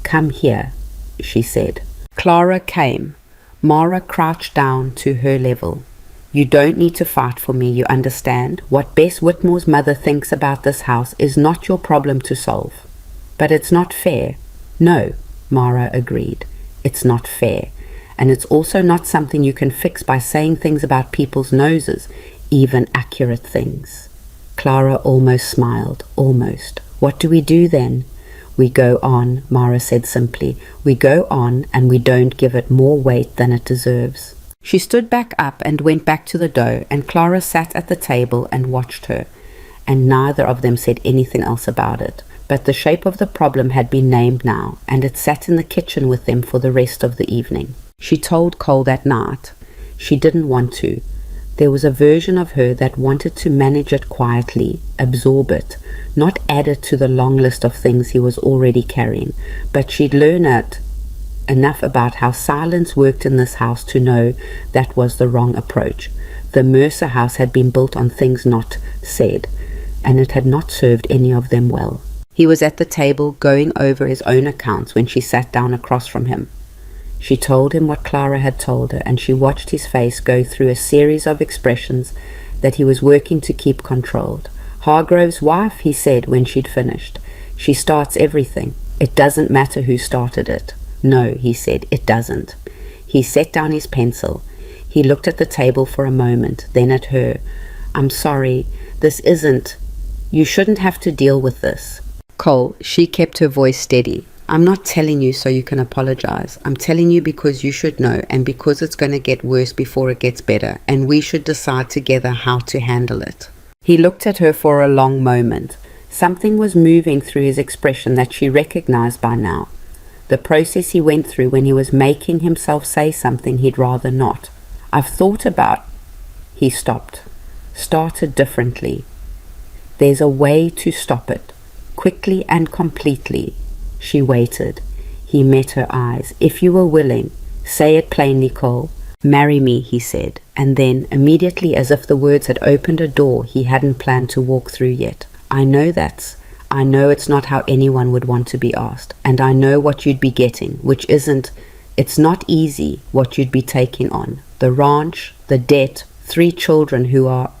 Come here, she said. Clara came. Mara crouched down to her level. You don't need to fight for me, you understand? What Bess Whitmore's mother thinks about this house is not your problem to solve. But it's not fair. No, Mara agreed. It's not fair. And it's also not something you can fix by saying things about people's noses, even accurate things. Clara almost smiled, almost. What do we do then? We go on, Mara said simply. We go on and we don't give it more weight than it deserves. She stood back up and went back to the dough, and Clara sat at the table and watched her, and neither of them said anything else about it. But the shape of the problem had been named now, and it sat in the kitchen with them for the rest of the evening. She told Cole that night. She didn't want to. There was a version of her that wanted to manage it quietly, absorb it, not add it to the long list of things he was already carrying, but she'd learn it enough about how silence worked in this house to know that was the wrong approach. The Mercer house had been built on things not said, and it had not served any of them well. He was at the table going over his own accounts when she sat down across from him. She told him what Clara had told her, and she watched his face go through a series of expressions that he was working to keep controlled. Hargrove's wife, he said when she'd finished. She starts everything. It doesn't matter who started it. No, he said, it doesn't. He set down his pencil. He looked at the table for a moment, then at her. I'm sorry, this isn't. You shouldn't have to deal with this. Cole, she kept her voice steady. I'm not telling you so you can apologize. I'm telling you because you should know, and because it's going to get worse before it gets better, and we should decide together how to handle it. He looked at her for a long moment. Something was moving through his expression that she recognized by now. The process he went through when he was making himself say something he'd rather not. I've thought about... He stopped. Started differently. There's a way to stop it. Quickly and completely. She waited. He met her eyes. If you were willing, say it plainly, Cole. Marry me, he said. And then, immediately as if the words had opened a door he hadn't planned to walk through yet. I know it's not how anyone would want to be asked. And I know what you'd be getting, which isn't... It's not easy what you'd be taking on. The ranch, the debt, 3 children who are...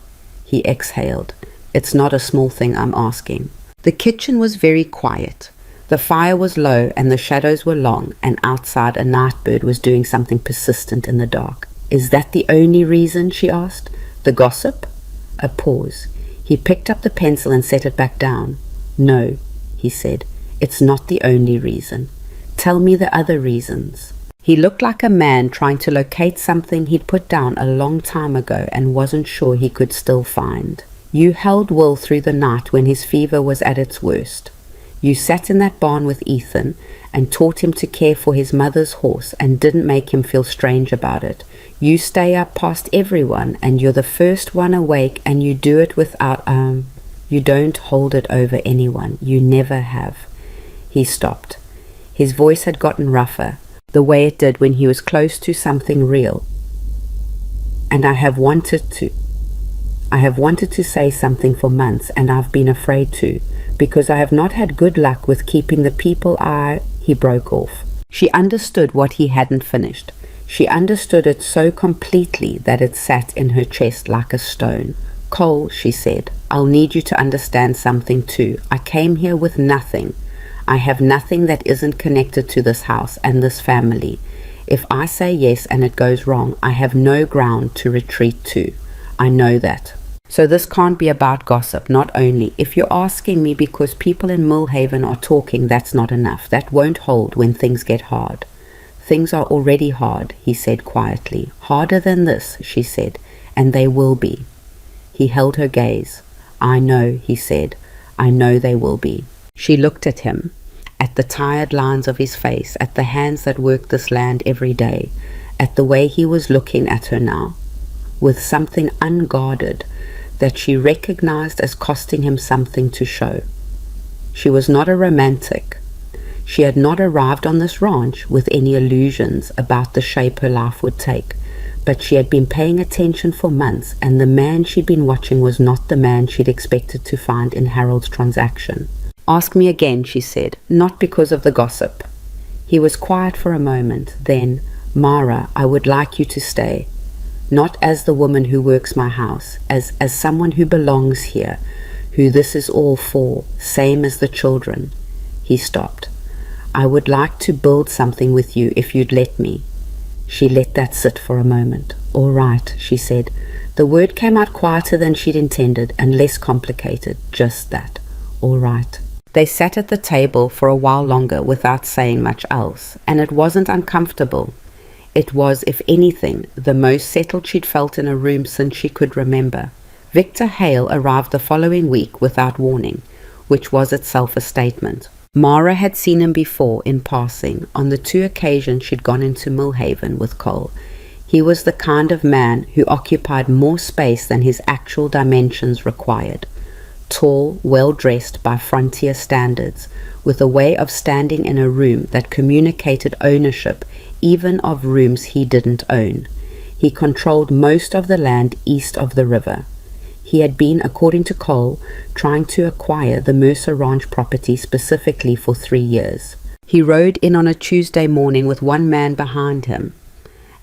He exhaled. It's not a small thing I'm asking. The kitchen was very quiet. The fire was low and the shadows were long, and outside a nightbird was doing something persistent in the dark. Is that the only reason? She asked. The gossip? A pause. He picked up the pencil and set it back down. No, he said. It's not the only reason. Tell me the other reasons. He looked like a man trying to locate something he'd put down a long time ago and wasn't sure he could still find. You held Will through the night when his fever was at its worst. You sat in that barn with Ethan and taught him to care for his mother's horse and didn't make him feel strange about it. You stay up past everyone and you're the first one awake, and you do it without, you don't hold it over anyone. You never have. He stopped. His voice had gotten rougher, the way it did when he was close to something real. And I have wanted to say something for months, and I've been afraid to, because I have not had good luck with keeping the people He broke off. She understood what he hadn't finished. She understood it so completely that it sat in her chest like a stone. Cole, she said, I'll need you to understand something too. I came here with nothing. I have nothing that isn't connected to this house and this family. If I say yes and it goes wrong, I have no ground to retreat to. I know that. So this can't be about gossip, not only. If you're asking me because people in Millhaven are talking, that's not enough. That won't hold when things get hard. Things are already hard, he said quietly. Harder than this, she said, and they will be. He held her gaze. I know, he said. I know they will be. She looked at him, at the tired lines of his face, at the hands that worked this land every day, at the way he was looking at her now, with something unguarded that she recognized as costing him something to show. She was not a romantic. She had not arrived on this ranch with any illusions about the shape her life would take, but she had been paying attention for months, and the man she'd been watching was not the man she'd expected to find in Harold's transaction. Ask me again, she said, not because of the gossip. He was quiet for a moment, then, Mara, I would like you to stay. Not as the woman who works my house, as someone who belongs here, who this is all for, same as the children. He stopped. I would like to build something with you if you'd let me. She let that sit for a moment. All right, she said, The word came out quieter than she'd intended and less complicated, just that. All right. They sat at the table for a while longer without saying much else, and it wasn't uncomfortable. It was, if anything, the most settled she'd felt in a room since she could remember. Victor Hale arrived the following week without warning, which was itself a statement. Mara had seen him before in passing on the 2 occasions she'd gone into Millhaven with Cole. He was the kind of man who occupied more space than his actual dimensions required. Tall, well-dressed by frontier standards, with a way of standing in a room that communicated ownership even of rooms he didn't own. He controlled most of the land east of the river. He had been, according to Cole, trying to acquire the Mercer Ranch property specifically for 3 years. He rode in on a Tuesday morning with one man behind him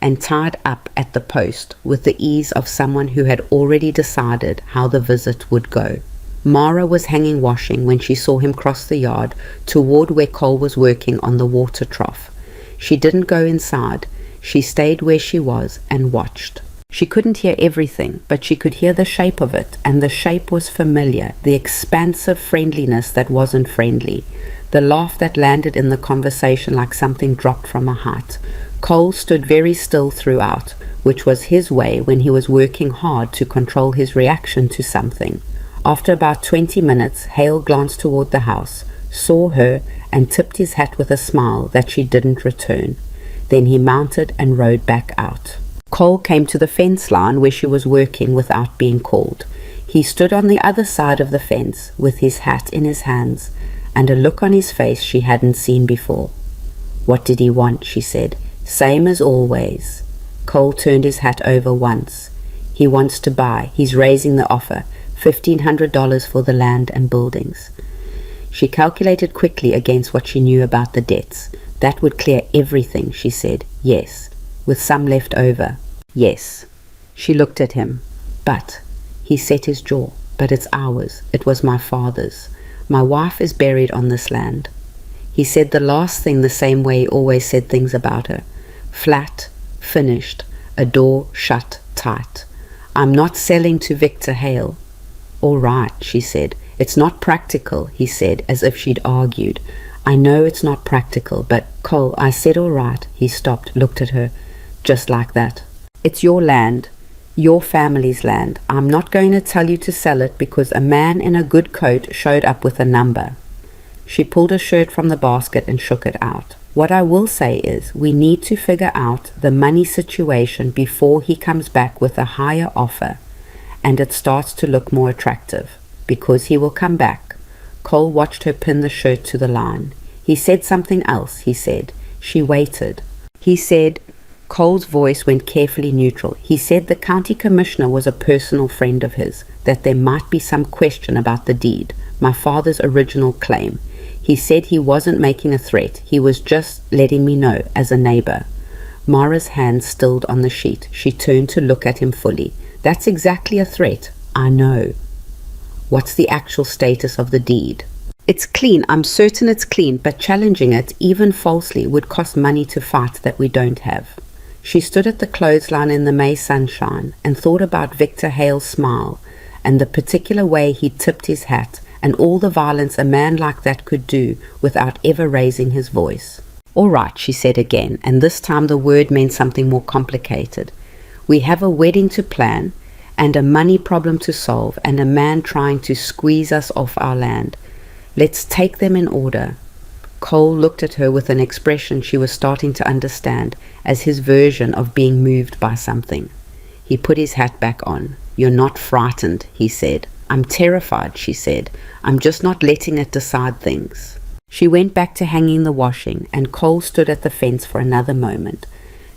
and tied up at the post with the ease of someone who had already decided how the visit would go. Mara was hanging washing when she saw him cross the yard toward where Cole was working on the water trough. She didn't go inside. She stayed where she was and watched. She couldn't hear everything, but she could hear the shape of it, and the shape was familiar, the expansive friendliness that wasn't friendly, the laugh that landed in the conversation like something dropped from a height. Cole stood very still throughout, which was his way when he was working hard to control his reaction to something. After about 20 minutes, Hale glanced toward the house, saw her, and tipped his hat with a smile that she didn't return. Then he mounted and rode back out. Cole came to the fence line where she was working without being called. He stood on the other side of the fence with his hat in his hands and a look on his face she hadn't seen before. "What did he want?" she said. "Same as always." Cole turned his hat over once. "He wants to buy. He's raising the offer. $1,500 for the land and buildings." She calculated quickly against what she knew about the debts. "That would clear everything," she said. "Yes." "With some left over." "Yes." She looked at him. "But," he set his jaw, "but it's ours. It was my father's. My wife is buried on this land." He said the last thing the same way he always said things about her. Flat, finished, a door shut tight. "I'm not selling to Victor Hale." "All right," she said. "It's not practical," he said, as if she'd argued. "I know it's not practical, but Cole," I said. "All right." He stopped, looked at her, just like that. "It's your land, your family's land. I'm not going to tell you to sell it because a man in a good coat showed up with a number." She pulled a shirt from the basket and shook it out. "What I will say is we need to figure out the money situation before he comes back with a higher offer and it starts to look more attractive, because he will come back." Cole watched her pin the shirt to the line. "He said something else," he said. She waited. "He said," Cole's voice went carefully neutral, "he said the county commissioner was a personal friend of his, that there might be some question about the deed, my father's original claim. He said he wasn't making a threat, he was just letting me know as a neighbor." Mara's hand stilled on the sheet. She turned to look at him fully. "That's exactly a threat. I know." "What's the actual status of the deed?" "It's clean. I'm certain it's clean, but challenging it, even falsely, would cost money to fight that we don't have." She stood at the clothesline in the May sunshine and thought about Victor Hale's smile and the particular way he tipped his hat and all the violence a man like that could do without ever raising his voice. "All right," she said again, and this time the word meant something more complicated. "We have a wedding to plan and a money problem to solve and a man trying to squeeze us off our land. Let's take them in order." Cole looked at her with an expression she was starting to understand as his version of being moved by something. He put his hat back on. "You're not frightened," he said. "I'm terrified," she said. "I'm just not letting it decide things." She went back to hanging the washing, and Cole stood at the fence for another moment,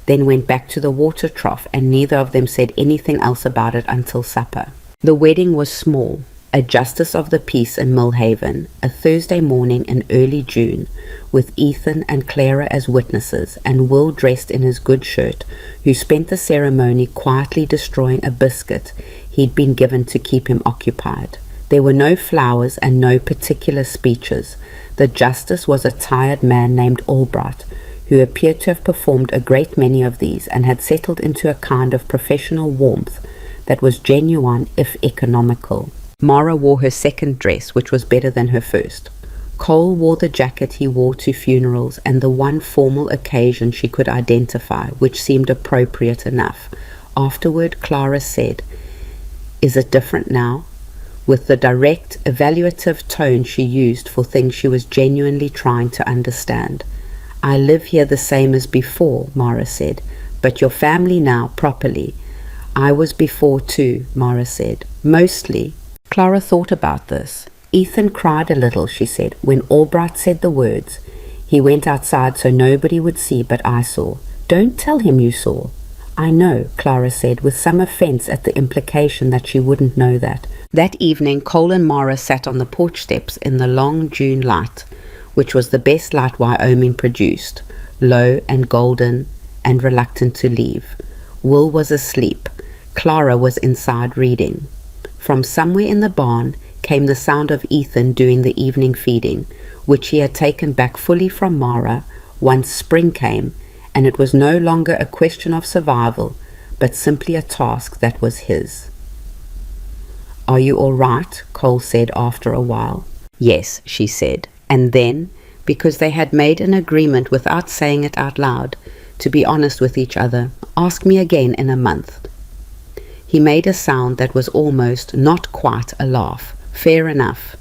then went back to the water trough, and neither of them said anything else about it until supper. The wedding was small. A justice of the peace in Millhaven, a Thursday morning in early June, with Ethan and Clara as witnesses, and Will dressed in his good shirt, who spent the ceremony quietly destroying a biscuit he'd been given to keep him occupied. There were no flowers and no particular speeches. The justice was a tired man named Albright, who appeared to have performed a great many of these and had settled into a kind of professional warmth that was genuine if economical. Mara wore her second dress, which was better than her first. Cole wore the jacket he wore to funerals and the one formal occasion she could identify, which seemed appropriate enough. Afterward, Clara said, "Is it different now?" with the direct, evaluative tone she used for things she was genuinely trying to understand. "I live here the same as before," Mara said, "but your family now, properly." "I was before too," Mara said. "Mostly." Clara thought about this. "Ethan cried a little," she said, "when Albright said the words. He went outside so nobody would see, but I saw." "Don't tell him you saw." "I know," Clara said, with some offense at the implication that she wouldn't know that. That evening, Cole and Mara sat on the porch steps in the long June light, which was the best light Wyoming produced, low and golden and reluctant to leave. Will was asleep. Clara was inside reading. From somewhere in the barn came the sound of Ethan doing the evening feeding, which he had taken back fully from Mara once spring came, and it was no longer a question of survival, but simply a task that was his. "Are you all right?" Cole said after a while. "Yes," she said, and then, because they had made an agreement without saying it out loud, to be honest with each other, "Ask me again in a month." He made a sound that was almost, not quite, a laugh. "Fair enough."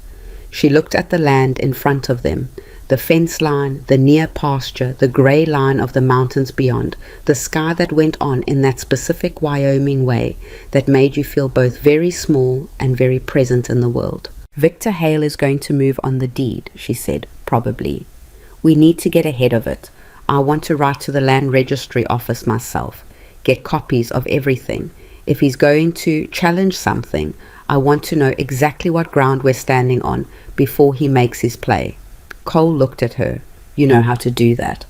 She looked at the land in front of them, the fence line, the near pasture, the grey line of the mountains beyond, the sky that went on in that specific Wyoming way that made you feel both very small and very present in the world. "Victor Hale is going to move on the deed," she said, "probably. We need to get ahead of it. I want to write to the land registry office myself, get copies of everything. If he's going to challenge something, I want to know exactly what ground we're standing on before he makes his play." Cole looked at her. "You know how to do that."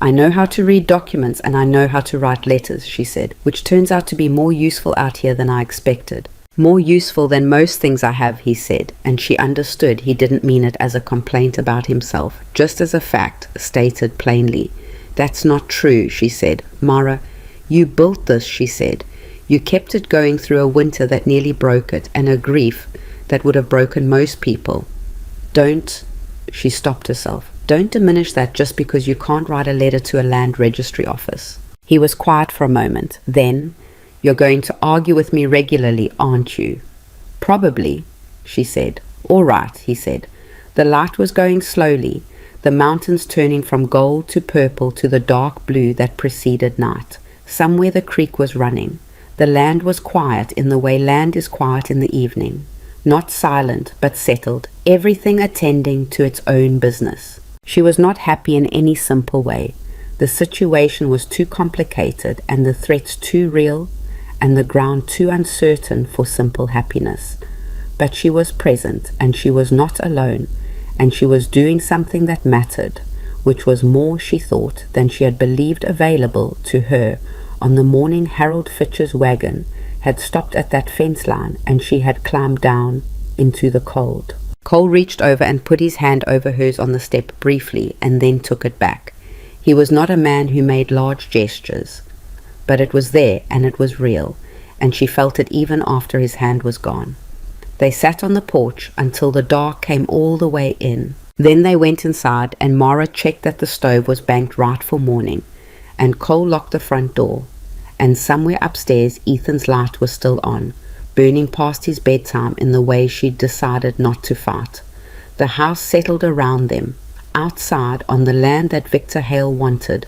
"I know how to read documents and I know how to write letters," she said, "which turns out to be more useful out here than I expected." "More useful than most things I have," he said, and she understood he didn't mean it as a complaint about himself, just as a fact, stated plainly. "That's not true," she said. "Mara, you built this," she said. "You kept it going through a winter that nearly broke it, and a grief that would have broken most people. Don't," she stopped herself, "don't diminish that just because you can't write a letter to a land registry office." He was quiet for a moment. Then, "You're going to argue with me regularly, aren't you?" "Probably," she said. "All right," he said. The light was going slowly, the mountains turning from gold to purple to the dark blue that preceded night. Somewhere the creek was running. The land was quiet in the way land is quiet in the evening. Not silent, but settled, everything attending to its own business. She was not happy in any simple way. The situation was too complicated, and the threats too real, and the ground too uncertain for simple happiness. But she was present, and she was not alone, and she was doing something that mattered, which was more, she thought, than she had believed available to her on the morning Harold Fitch's wagon had stopped at that fence line and she had climbed down into the cold. Cole reached over and put his hand over hers on the step briefly and then took it back. He was not a man who made large gestures, but it was there and it was real, and she felt it even after his hand was gone. They sat on the porch until the dark came all the way in. Then they went inside and Mara checked that the stove was banked right for morning, and Cole locked the front door. And somewhere upstairs Ethan's light was still on, burning past his bedtime in the way she'd decided not to fight. The house settled around them. Outside, on the land that Victor Hale wanted,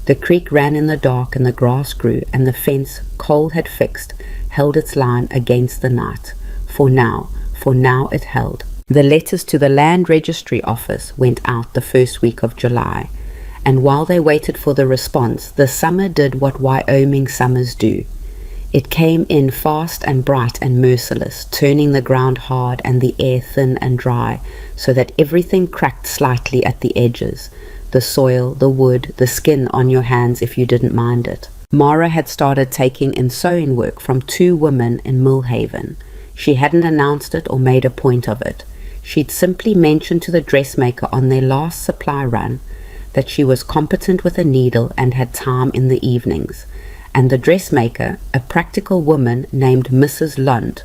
the creek ran in the dark and the grass grew, and the fence Cole had fixed held its line against the night. For now it held. The letters to the land registry office went out the first week of July, and while they waited for the response, the summer did what Wyoming summers do. It came in fast and bright and merciless, turning the ground hard and the air thin and dry, so that everything cracked slightly at the edges, the soil, the wood, the skin on your hands if you didn't mind it. Mara had started taking in sewing work from 2 women in Millhaven. She hadn't announced it or made a point of it. She'd simply mentioned to the dressmaker on their last supply run that she was competent with a needle and had time in the evenings, and the dressmaker, a practical woman named Mrs. Lund,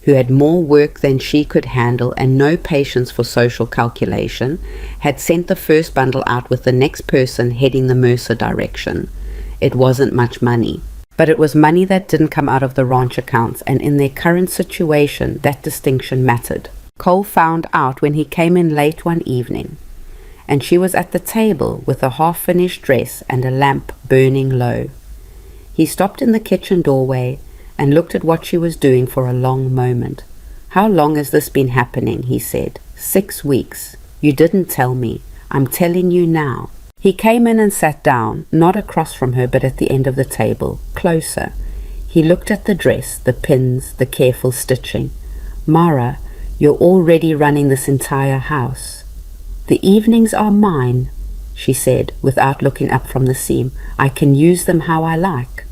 who had more work than she could handle and no patience for social calculation, had sent the first bundle out with the next person heading the Mercer direction. It wasn't much money, but it was money that didn't come out of the ranch accounts, and in their current situation, that distinction mattered. Cole found out when he came in late one evening, and she was at the table with a half-finished dress and a lamp burning low. He stopped in the kitchen doorway and looked at what she was doing for a long moment. "How long has this been happening?" he said. 6 weeks. "You didn't tell me. I'm telling you now." He came in and sat down, not across from her but at the end of the table, closer. He looked at the dress, the pins, the careful stitching. "Mara, you're already running this entire house." "The evenings are mine," she said, without looking up from the seam. "I can use them how I like."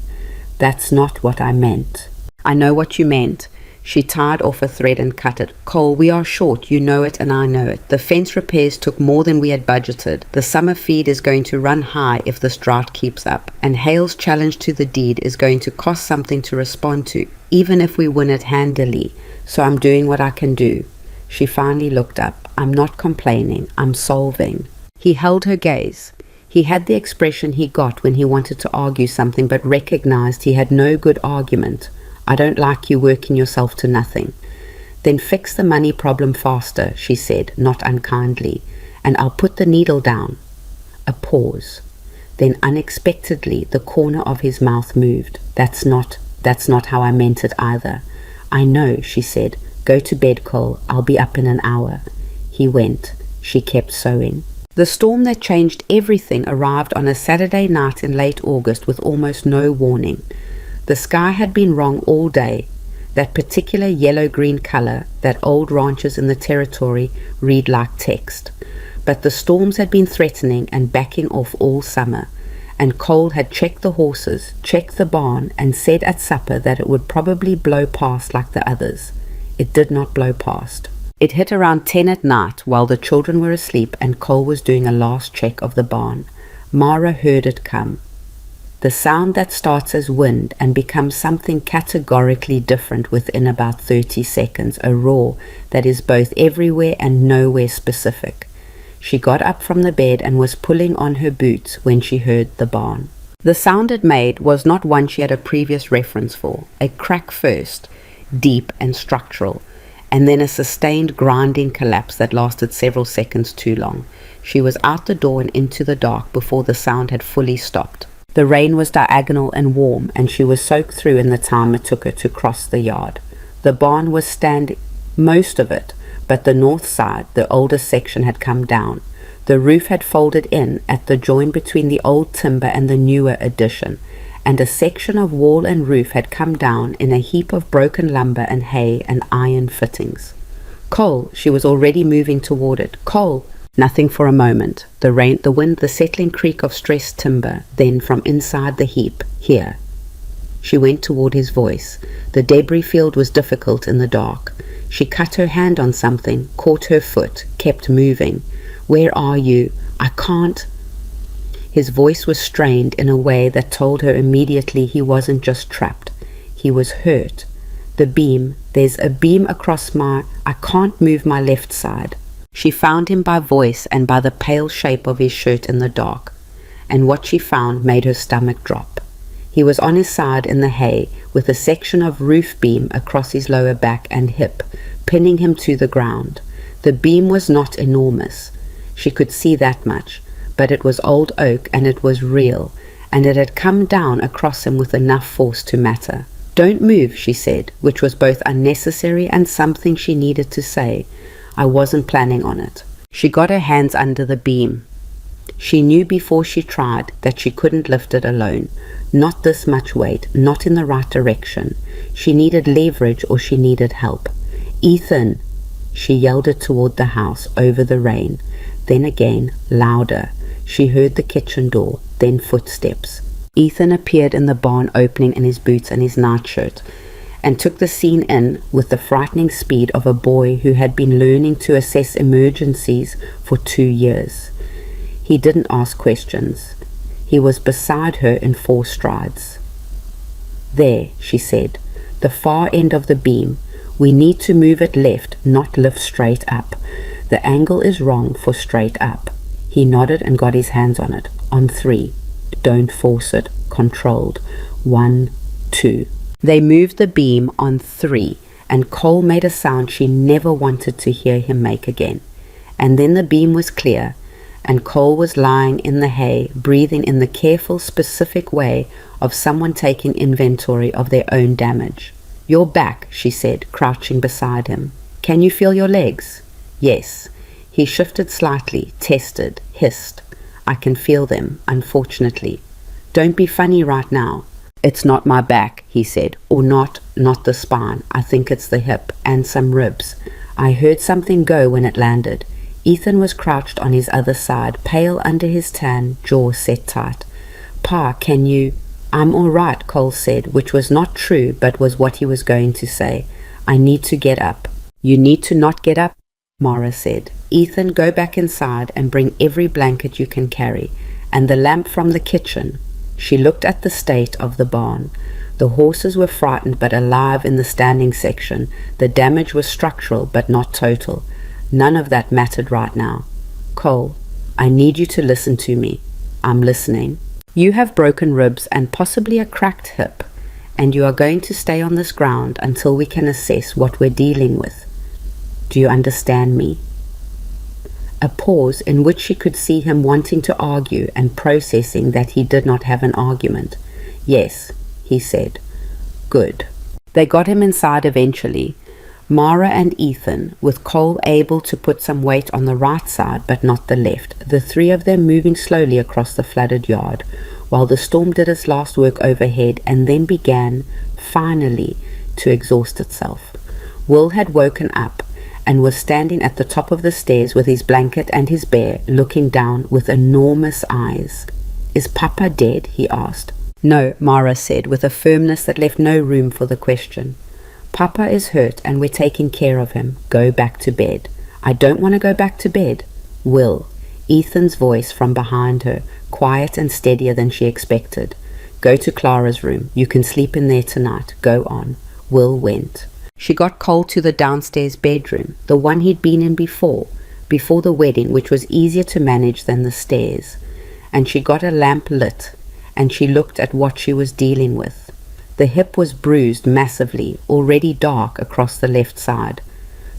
"That's not what I meant." "I know what you meant." She tied off a thread and cut it. "Cole, we are short. You know it and I know it. The fence repairs took more than we had budgeted. The summer feed is going to run high if this drought keeps up. And Hale's challenge to the deed is going to cost something to respond to, even if we win it handily. So I'm doing what I can do." She finally looked up. "I'm not complaining. I'm solving." He held her gaze. He had the expression he got when he wanted to argue something but recognized he had no good argument. "I don't like you working yourself to nothing." "Then fix the money problem faster," she said, not unkindly, "and I'll put the needle down." A pause. Then unexpectedly the corner of his mouth moved. That's not how I meant it either." "I know," she said. "Go to bed, Cole. I'll be up in an hour." He went. She kept sewing. The storm that changed everything arrived on a Saturday night in late August with almost no warning. The sky had been wrong all day, that particular yellow-green color that old ranchers in the territory read like text. But the storms had been threatening and backing off all summer, and Cole had checked the horses, checked the barn, and said at supper that it would probably blow past like the others. It did not blow past. It hit around 10 at night while the children were asleep and Cole was doing a last check of the barn. Mara heard it come. The sound that starts as wind and becomes something categorically different within about 30 seconds, a roar that is both everywhere and nowhere specific. She got up from the bed and was pulling on her boots when she heard the barn. The sound it made was not one she had a previous reference for, a crack first, deep and structural, and then a sustained grinding collapse that lasted several seconds too long. She was out the door and into the dark before the sound had fully stopped. The rain was diagonal and warm, and she was soaked through in the time it took her to cross the yard. The barn was standing, most of it, but the north side, the oldest section, had come down. The roof had folded in at the join between the old timber and the newer addition, and a section of wall and roof had come down in a heap of broken lumber and hay and iron fittings. "Cole," she was already moving toward it. "Cole!" Nothing for a moment. The rain, the wind, the settling creak of stressed timber. Then from inside the heap, "Here." She went toward his voice. The debris field was difficult in the dark. She cut her hand on something, caught her foot, kept moving. "Where are you? I can't." His voice was strained in a way that told her immediately he wasn't just trapped. He was hurt. "The beam. There's a beam across I can't move my left side." She found him by voice and by the pale shape of his shirt in the dark, and what she found made her stomach drop. He was on his side in the hay, with a section of roof beam across his lower back and hip, pinning him to the ground. The beam was not enormous. She could see that much, but it was old oak and it was real, and it had come down across him with enough force to matter. "Don't move," she said, which was both unnecessary and something she needed to say. "I wasn't planning on it." She got her hands under the beam. She knew before she tried that she couldn't lift it alone. Not this much weight, not in the right direction. She needed leverage or she needed help. "Ethan!" She yelled it toward the house, over the rain. Then again, louder. She heard the kitchen door, then footsteps. Ethan appeared in the barn opening in his boots and his nightshirt, and took the scene in with the frightening speed of a boy who had been learning to assess emergencies for 2 years. He didn't ask questions. He was beside her in 4 strides. There, she said, the far end of the beam. We need to move it left, not lift straight up. The angle is wrong for straight up. He nodded and got his hands on it. On 3. Don't force it. Controlled. 1, 2. They moved the beam on 3, and Cole made a sound she never wanted to hear him make again. And then the beam was clear, and Cole was lying in the hay, breathing in the careful, specific way of someone taking inventory of their own damage. You're back, she said, crouching beside him. Can you feel your legs? Yes. He shifted slightly, tested, hissed. I can feel them, unfortunately. Don't be funny right now. It's not my back, he said, or not the spine. I think it's the hip and some ribs. I heard something go when it landed. Ethan was crouched on his other side, pale under his tan, jaw set tight. Pa, can you... I'm all right, Cole said, which was not true, but was what he was going to say. I need to get up. You need to not get up, Mara said. Ethan, go back inside and bring every blanket you can carry, and the lamp from the kitchen. She looked at the state of the barn. The horses were frightened but alive in the standing section. The damage was structural but not total. None of that mattered right now. Cole, I need you to listen to me. I'm listening. You have broken ribs and possibly a cracked hip, and you are going to stay on this ground until we can assess what we're dealing with. Do you understand me? A pause in which she could see him wanting to argue and processing that he did not have an argument. Yes, he said. Good. They got him inside eventually. Mara and Ethan, with Cole able to put some weight on the right side but not the left, the three of them moving slowly across the flooded yard, while the storm did its last work overhead and then began, finally, to exhaust itself. Will had woken up and was standing at the top of the stairs with his blanket and his bear, looking down with enormous eyes. Is Papa dead? He asked. No, Mara said, with a firmness that left no room for the question. Papa is hurt and we're taking care of him. Go back to bed. I don't want to go back to bed. Will. Ethan's voice from behind her, quiet and steadier than she expected. Go to Clara's room. You can sleep in there tonight. Go on. Will went. She got Cole to the downstairs bedroom, the one he'd been in before the wedding, which was easier to manage than the stairs. And she got a lamp lit, and she looked at what she was dealing with. The hip was bruised massively, already dark across the left side.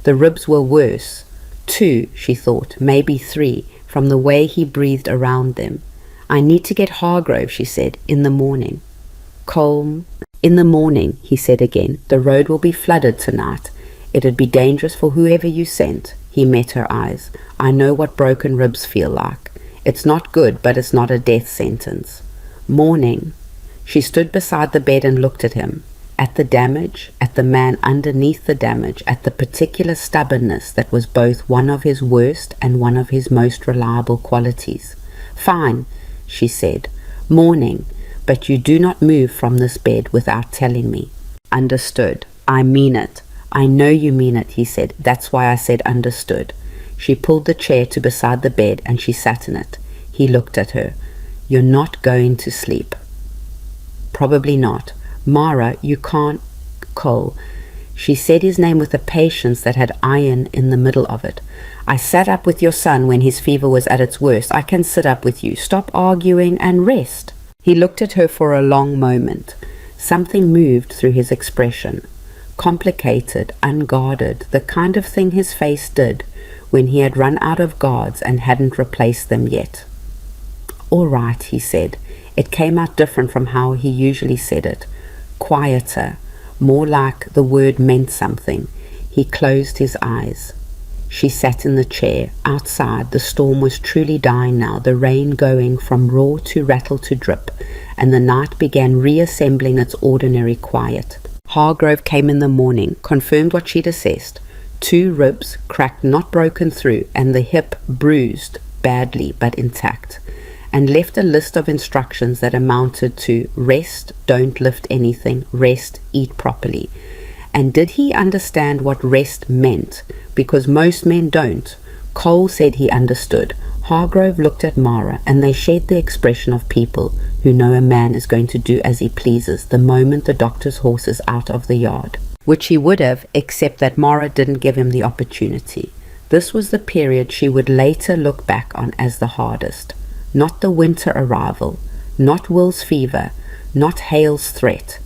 The ribs were worse. 2, she thought, maybe 3, from the way he breathed around them. I need to get Hargrove, she said, in the morning. Cole, in the morning, he said again. The road will be flooded tonight. It'd be dangerous for whoever you sent. He met her eyes. I know what broken ribs feel like. It's not good, but it's not a death sentence. Morning. She stood beside the bed and looked at him. At the damage, at the man underneath the damage, at the particular stubbornness that was both one of his worst and one of his most reliable qualities. Fine, she said. Morning, but you do not move from this bed without telling me. Understood. I mean it. I know you mean it, he said. That's why I said understood. She pulled the chair to beside the bed and she sat in it. He looked at her. You're not going to sleep. Probably not. Mara, you can't... Cole. She said his name with a patience that had iron in the middle of it. I sat up with your son when his fever was at its worst. I can sit up with you. Stop arguing and rest. He looked at her for a long moment. Something moved through his expression. Complicated, unguarded, the kind of thing his face did when he had run out of guards and hadn't replaced them yet. All right, he said. It came out different from how he usually said it. Quieter, more like the word meant something. He closed his eyes. She sat in the chair. Outside, the storm was truly dying now, the rain going from raw to rattle to drip, and the night began reassembling its ordinary quiet. Hargrove came in the morning, confirmed what she'd assessed. 2 ribs, cracked, not broken through, and the hip bruised, badly but intact, and left a list of instructions that amounted to rest, don't lift anything, rest, eat properly. And did he understand what rest meant? Because most men don't. Cole said he understood. Hargrove looked at Mara, and they shared the expression of people who know a man is going to do as he pleases the moment the doctor's horse is out of the yard, which he would have, except that Mara didn't give him the opportunity. This was the period she would later look back on as the hardest. Not the winter arrival, not Will's fever, not Hale's threat,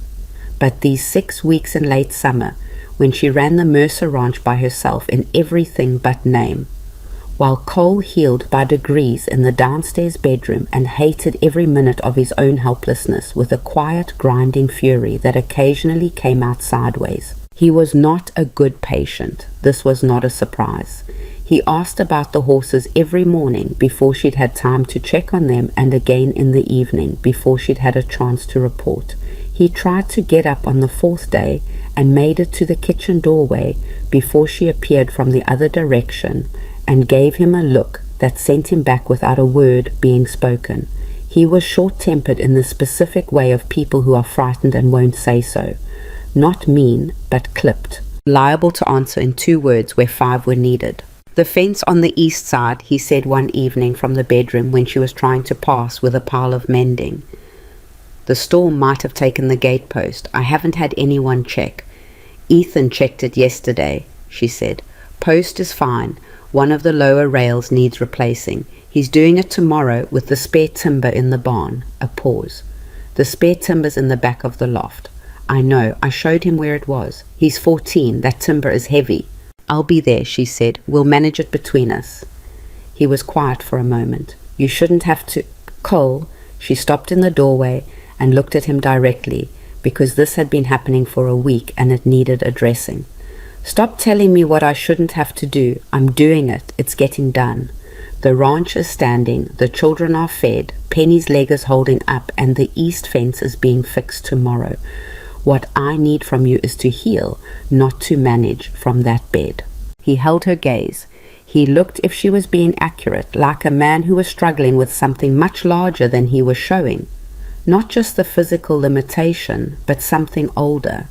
but these 6 weeks in late summer when she ran the Mercer Ranch by herself in everything but name, while Cole healed by degrees in the downstairs bedroom and hated every minute of his own helplessness with a quiet, grinding fury that occasionally came out sideways. He was not a good patient. This was not a surprise. He asked about the horses every morning before she'd had time to check on them, and again in the evening before she'd had a chance to report. He tried to get up on the 4th day and made it to the kitchen doorway before she appeared from the other direction and gave him a look that sent him back without a word being spoken. He was short-tempered in the specific way of people who are frightened and won't say so. Not mean, but clipped. Liable to answer in 2 words where 5 were needed. The fence on the east side, he said one evening from the bedroom when she was trying to pass with a pile of mending. The storm might have taken the gatepost. I haven't had anyone check. Ethan checked it yesterday, she said. Post is fine. One of the lower rails needs replacing. He's doing it tomorrow with the spare timber in the barn. A pause. The spare timber's in the back of the loft. I know. I showed him where it was. He's 14. That timber is heavy. I'll be there, she said. We'll manage it between us. He was quiet for a moment. You shouldn't have to... Cole, she stopped in the doorway and looked at him directly, because this had been happening for a week and it needed addressing. Stop telling me what I shouldn't have to do. I'm doing it. It's getting done. The ranch is standing, the children are fed, Penny's leg is holding up, and the east fence is being fixed tomorrow. What I need from you is to heal, not to manage from that bed. He held her gaze. He looked if she was being accurate, like a man who was struggling with something much larger than he was showing. Not just the physical limitation, but something older.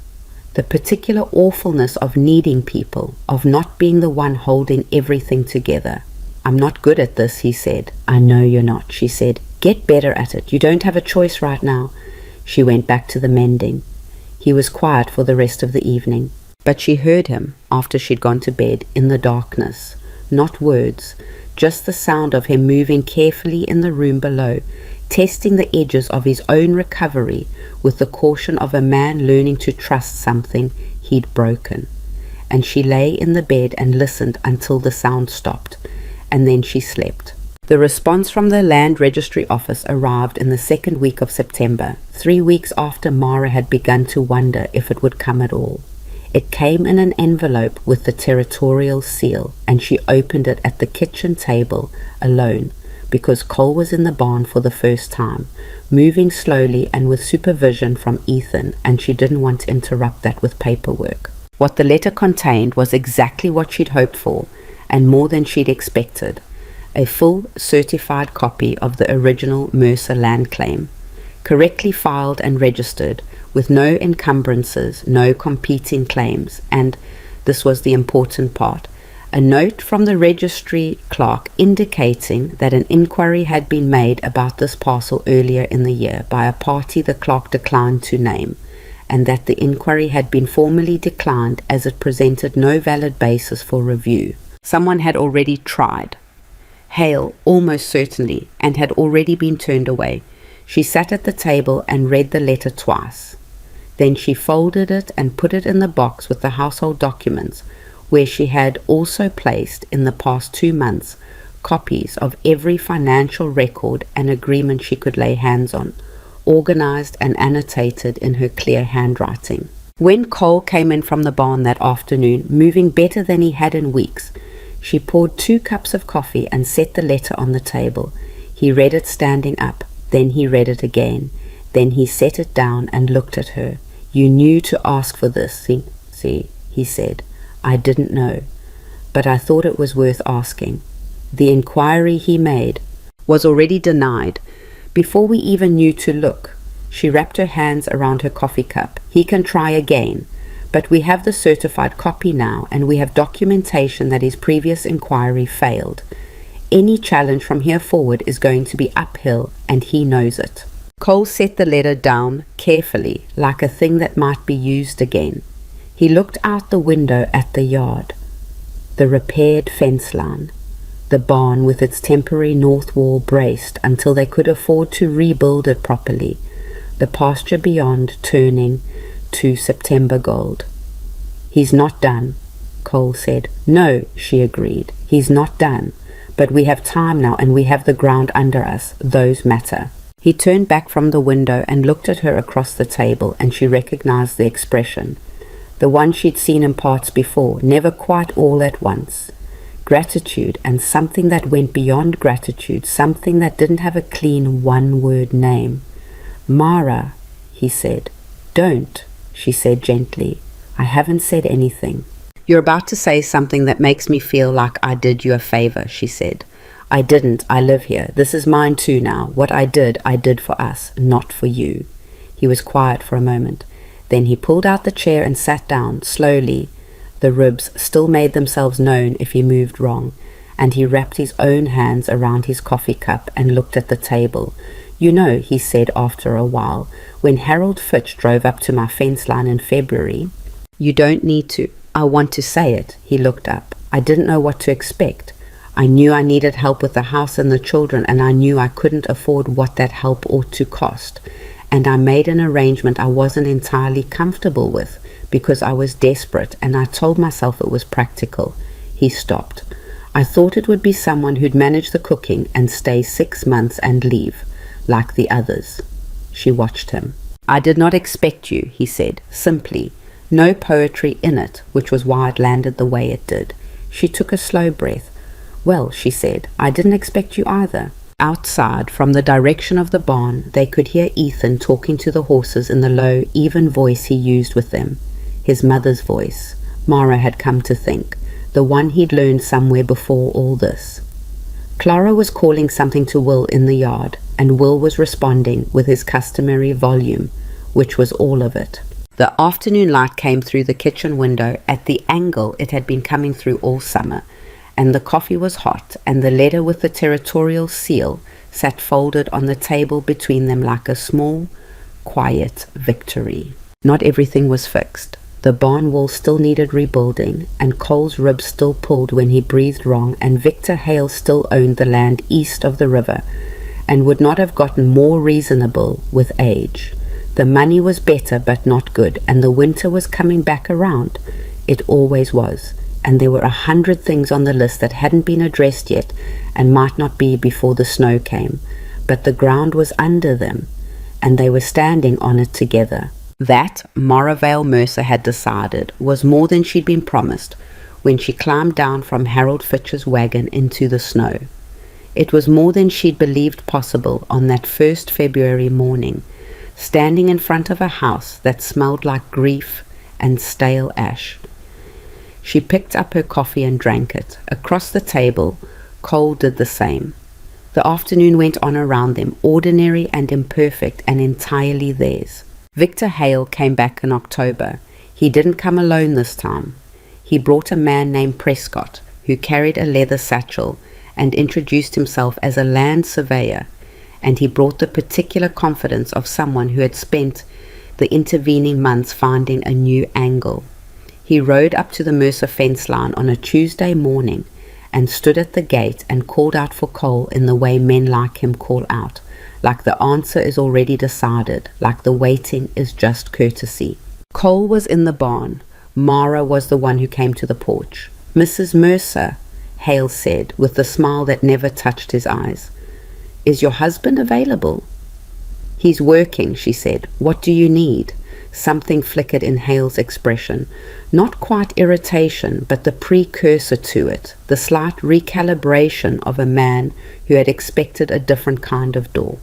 The particular awfulness of needing people, of not being the one holding everything together. I'm not good at this, he said. I know you're not, she said. Get better at it. You don't have a choice right now. She went back to the mending. He was quiet for the rest of the evening, but she heard him, after she'd gone to bed, in the darkness. Not words, just the sound of him moving carefully in the room below, testing the edges of his own recovery with the caution of a man learning to trust something he'd broken. And she lay in the bed and listened until the sound stopped, and then she slept. The response from the Land Registry Office arrived in the 2nd week of September, 3 weeks after Mara had begun to wonder if it would come at all. It came in an envelope with the territorial seal, and she opened it at the kitchen table alone, because Cole was in the barn for the first time, moving slowly and with supervision from Ethan, and she didn't want to interrupt that with paperwork. What the letter contained was exactly what she'd hoped for, and more than she'd expected. A full certified copy of the original Mercer land claim, correctly filed and registered, with no encumbrances, no competing claims, and, this was the important part, a note from the registry clerk indicating that an inquiry had been made about this parcel earlier in the year by a party the clerk declined to name, and that the inquiry had been formally declined as it presented no valid basis for review. Someone had already tried. Hale, almost certainly, and had already been turned away. She sat at the table and read the letter twice. Then she folded it and put it in the box with the household documents, where she had also placed, in the past 2 months, copies of every financial record and agreement she could lay hands on, organized and annotated in her clear handwriting. When Cole came in from the barn that afternoon, moving better than he had in weeks, she poured 2 cups of coffee and set the letter on the table. He read it standing up. Then he read it again. Then he set it down and looked at her. You knew to ask for this, see, he said. I didn't know, but I thought it was worth asking. The inquiry he made was already denied before we even knew to look. She wrapped her hands around her coffee cup. He can try again. But we have the certified copy now, and we have documentation that his previous inquiry failed. any challenge from here forward is going to be uphill, and he knows it. Cole set the letter down carefully, like a thing that might be used again. He looked out the window at the yard, the repaired fence line, the barn with its temporary north wall braced until they could afford to rebuild it properly, the pasture beyond turning to September gold. "He's not done," Cole said. "No," she agreed. "He's not done. But we have time now, and we have the ground under us. Those matter." He turned back from the window and looked at her across the table, and she recognized the expression, the one she'd seen in parts before, never quite all at once. Gratitude, and something that went beyond gratitude, something that didn't have a clean one-word name. "Mara," he said. "Don't," she said gently. "I haven't said anything." "You're about to say something that makes me feel like I did you a favor," she said. "I didn't. I live here. This is mine too now. What I did for us, not for you." He was quiet for a moment. Then he pulled out the chair and sat down, slowly. The ribs still made themselves known if he moved wrong, and he wrapped his own hands around his coffee cup and looked at the table. "You know," he said after a while, "when Harold Fitch drove up to my fence line in February—" "You don't need to. I want to say it." He looked up. "I didn't know what to expect. I knew I needed help with the house and the children, and I knew I couldn't afford what that help ought to cost. And I made an arrangement I wasn't entirely comfortable with, because I was desperate, and I told myself it was practical." He stopped. "I thought it would be someone who'd manage the cooking and stay 6 months and leave, like the others." She watched him. "I did not expect you," he said, simply. No poetry in it, which was why it landed the way it did. She took a slow breath. "Well," she said, "I didn't expect you either." Outside, from the direction of the barn, they could hear Ethan talking to the horses in the low, even voice he used with them. His mother's voice, Mara had come to think, the one he'd learned somewhere before all this. Clara was calling something to Will in the yard, and Will was responding with his customary volume, which was all of it. The afternoon light came through the kitchen window at the angle it had been coming through all summer, and the coffee was hot, and the letter with the territorial seal sat folded on the table between them like a small, quiet victory. Not everything was fixed. The barn wall still needed rebuilding, and Cole's ribs still pulled when he breathed wrong, and Victor Hale still owned the land east of the river, and would not have gotten more reasonable with age. The money was better but not good, and the winter was coming back around. It always was, and there were 100 things on the list that hadn't been addressed yet and might not be before the snow came, but the ground was under them, and they were standing on it together. That, Mara Vale Mercer had decided, was more than she'd been promised when she climbed down from Harold Fitch's wagon into the snow. It was more than she'd believed possible on that first February morning, standing in front of a house that smelled like grief and stale ash. She picked up her coffee and drank it. Across the table, Cole did the same. The afternoon went on around them, ordinary and imperfect and entirely theirs. Victor Hale came back in October. He didn't come alone this time. He brought a man named Prescott, who carried a leather satchel and introduced himself as a land surveyor, and he brought the particular confidence of someone who had spent the intervening months finding a new angle. He rode up to the Mercer fence line on a Tuesday morning and stood at the gate and called out for Cole in the way men like him call out, like the answer is already decided, like the waiting is just courtesy. Cole was in the barn. Mara was the one who came to the porch. "Mrs. Mercer," Hale said, with the smile that never touched his eyes. "Is your husband available?" "He's working," she said. "What do you need?" Something flickered in Hale's expression. Not quite irritation, but the precursor to it, the slight recalibration of a man who had expected a different kind of door.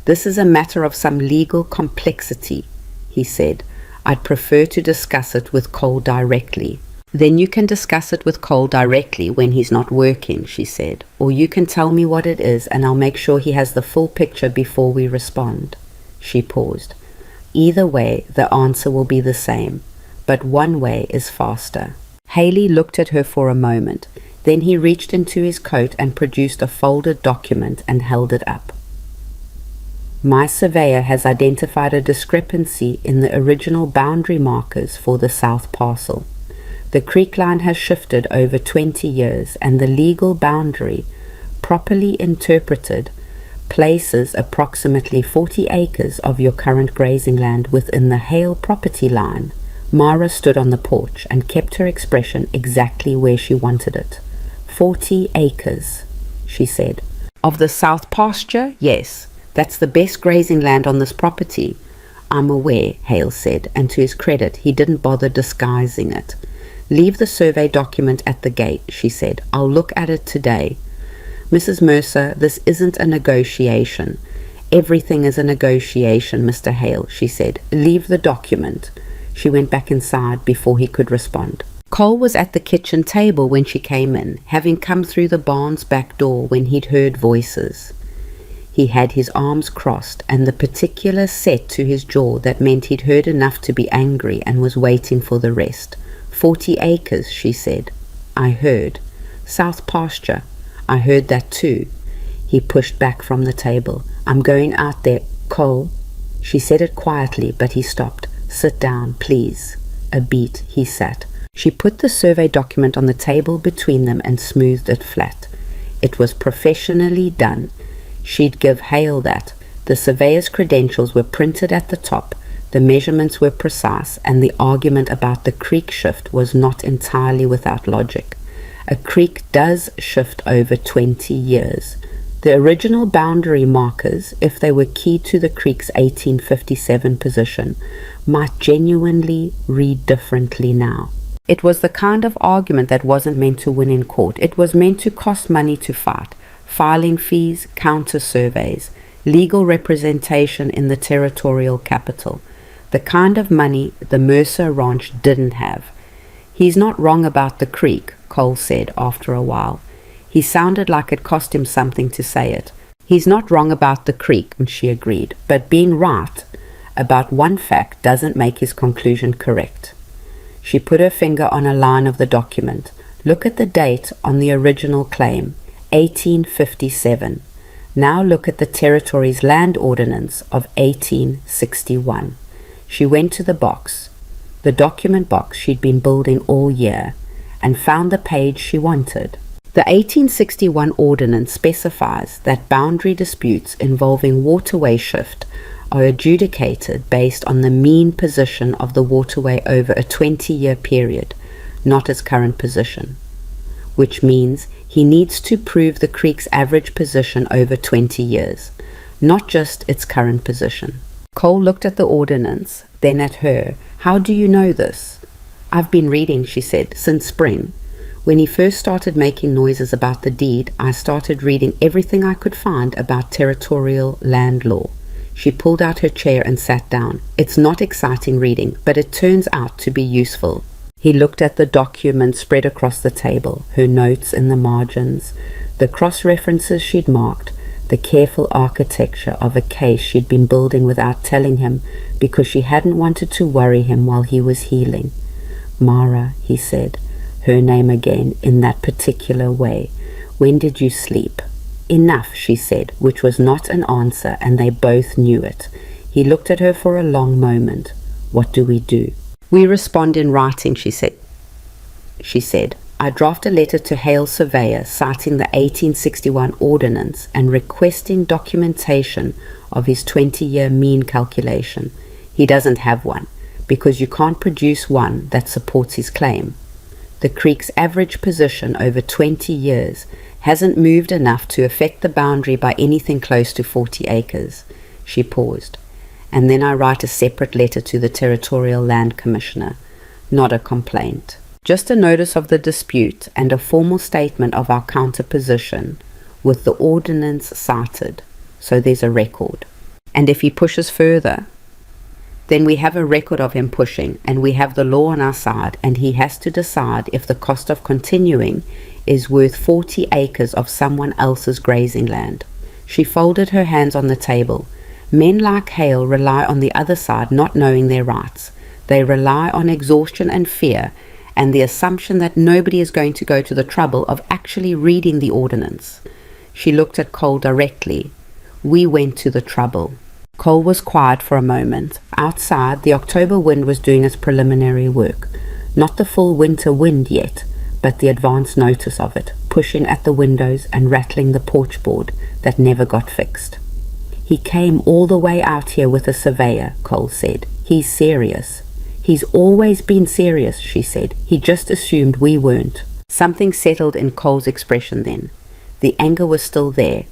"This is a matter of some legal complexity," he said. "I'd prefer to discuss it with Cole directly." "Then you can discuss it with Cole directly when he's not working," she said. "Or you can tell me what it is and I'll make sure he has the full picture before we respond." She paused. "Either way, the answer will be the same, but one way is faster." Haley looked at her for a moment. Then he reached into his coat and produced a folded document and held it up. My surveyor has identified a discrepancy in the original boundary markers for the south parcel. The creek line has shifted over 20 years, and the legal boundary, properly interpreted, places approximately 40 acres of your current grazing land within the Hale property line. Mara stood on the porch and kept her expression exactly where she wanted it. 40 acres, she said. Of the south pasture? Yes. That's the best grazing land on this property. I'm aware, Hale said, and to his credit, he didn't bother disguising it. Leave the survey document at the gate, she said. I'll look at it today. Mrs. Mercer, this isn't a negotiation. Everything is a negotiation, Mr. Hale, she said. Leave the document. She went back inside before he could respond. Cole was at the kitchen table when she came in, having come through the barn's back door when he'd heard voices. He had his arms crossed and the particular set to his jaw that meant he'd heard enough to be angry and was waiting for the rest. 40 acres, she said. I heard. South pasture. I heard that too. He pushed back from the table. I'm going out there, Cole. She said it quietly, but he stopped. Sit down, please. A beat, he sat. She put the survey document on the table between them and smoothed it flat. It was professionally done. She'd give Hale that. The surveyor's credentials were printed at the top, the measurements were precise, and the argument about the creek shift was not entirely without logic. A creek does shift over 20 years. The original boundary markers, if they were key to the creek's 1857 position, might genuinely read differently now. It was the kind of argument that wasn't meant to win in court. It was meant to cost money to fight. Filing fees, counter-surveys, legal representation in the territorial capital. The kind of money the Mercer Ranch didn't have. He's not wrong about the creek, Cole said after a while. He sounded like it cost him something to say it. He's not wrong about the creek, she agreed, but being right about one fact doesn't make his conclusion correct. She put her finger on a line of the document. Look at the date on the original claim, 1857. Now look at the territory's land ordinance of 1861. She went to the box, the document box she'd been building all year, and found the page she wanted. The 1861 ordinance specifies that boundary disputes involving waterway shift are adjudicated based on the mean position of the waterway over a 20-year period, not its current position, which means he needs to prove the creek's average position over 20 years, not just its current position. Cole looked at the ordinance, then at her. How do you know this? I've been reading, she said, since spring. When he first started making noises about the deed, I started reading everything I could find about territorial land law. She pulled out her chair and sat down. It's not exciting reading, but it turns out to be useful. He looked at the document spread across the table, her notes in the margins, the cross-references she'd marked, the careful architecture of a case she'd been building without telling him because she hadn't wanted to worry him while he was healing. Mara, he said, her name again in that particular way. When did you sleep? Enough, she said, which was not an answer, and they both knew it. He looked at her for a long moment. What do we do? We respond in writing, she said. I draft a letter to Hale's surveyor citing the 1861 ordinance and requesting documentation of his 20-year mean calculation. He doesn't have one, because you can't produce one that supports his claim. The creek's average position over 20 years hasn't moved enough to affect the boundary by anything close to 40 acres. She paused. And then I write a separate letter to the Territorial Land Commissioner. Not a complaint. Just a notice of the dispute and a formal statement of our counterposition with the ordinance cited. So there's a record. And if he pushes further, then we have a record of him pushing, and we have the law on our side, and he has to decide if the cost of continuing is worth 40 acres of someone else's grazing land. She folded her hands on the table. Men like Hale rely on the other side not knowing their rights. They rely on exhaustion and fear, and the assumption that nobody is going to go to the trouble of actually reading the ordinance. She looked at Cole directly. We went to the trouble. Cole was quiet for a moment. Outside, the October wind was doing its preliminary work. Not the full winter wind yet, but the advance notice of it, pushing at the windows and rattling the porch board that never got fixed. He came all the way out here with a surveyor, Cole said. He's serious. He's always been serious, she said. He just assumed we weren't. Something settled in Cole's expression then. The anger was still there,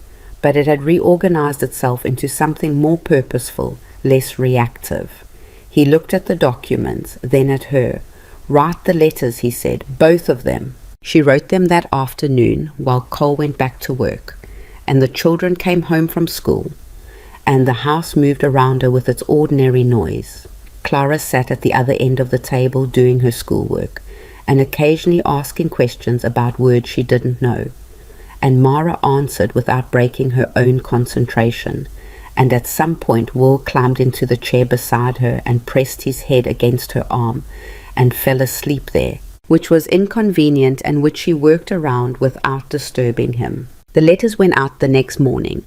but it had reorganized itself into something more purposeful, less reactive. He looked at the documents, then at her. Write the letters, he said, both of them. She wrote them that afternoon while Cole went back to work, and the children came home from school, and the house moved around her with its ordinary noise. Clara sat at the other end of the table doing her schoolwork, and occasionally asking questions about words she didn't know. And Mara answered without breaking her own concentration, and at some point Will climbed into the chair beside her and pressed his head against her arm and fell asleep there, which was inconvenient and which she worked around without disturbing him. The letters went out the next morning.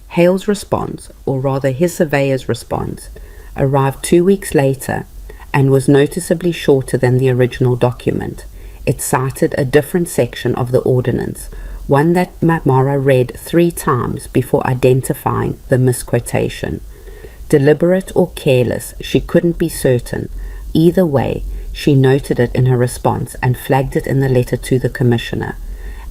Hale's response, or rather his surveyor's response, arrived 2 weeks later and was noticeably shorter than the original document. It cited a different section of the ordinance, one that Mara read 3 times before identifying the misquotation. Deliberate or careless, she couldn't be certain. Either way, she noted it in her response and flagged it in the letter to the commissioner.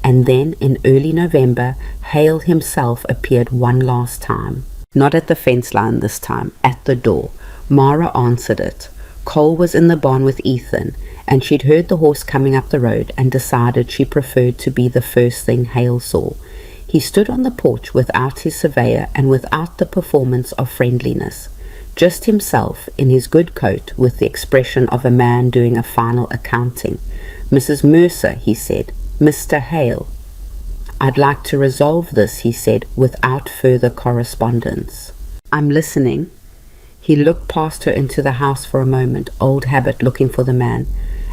And then, in early November, Hale himself appeared one last time. Not at the fence line this time, at the door. Mara answered it. Cole was in the barn with Ethan, and she'd heard the horse coming up the road and decided she preferred to be the first thing Hale saw. He stood on the porch without his surveyor and without the performance of friendliness. Just himself, in his good coat, with the expression of a man doing a final accounting. "Mrs. Mercer," he said. "Mr. Hale." "I'd like to resolve this," he said, without further correspondence. "I'm listening." He looked past her into the house for a moment, old habit looking for the man,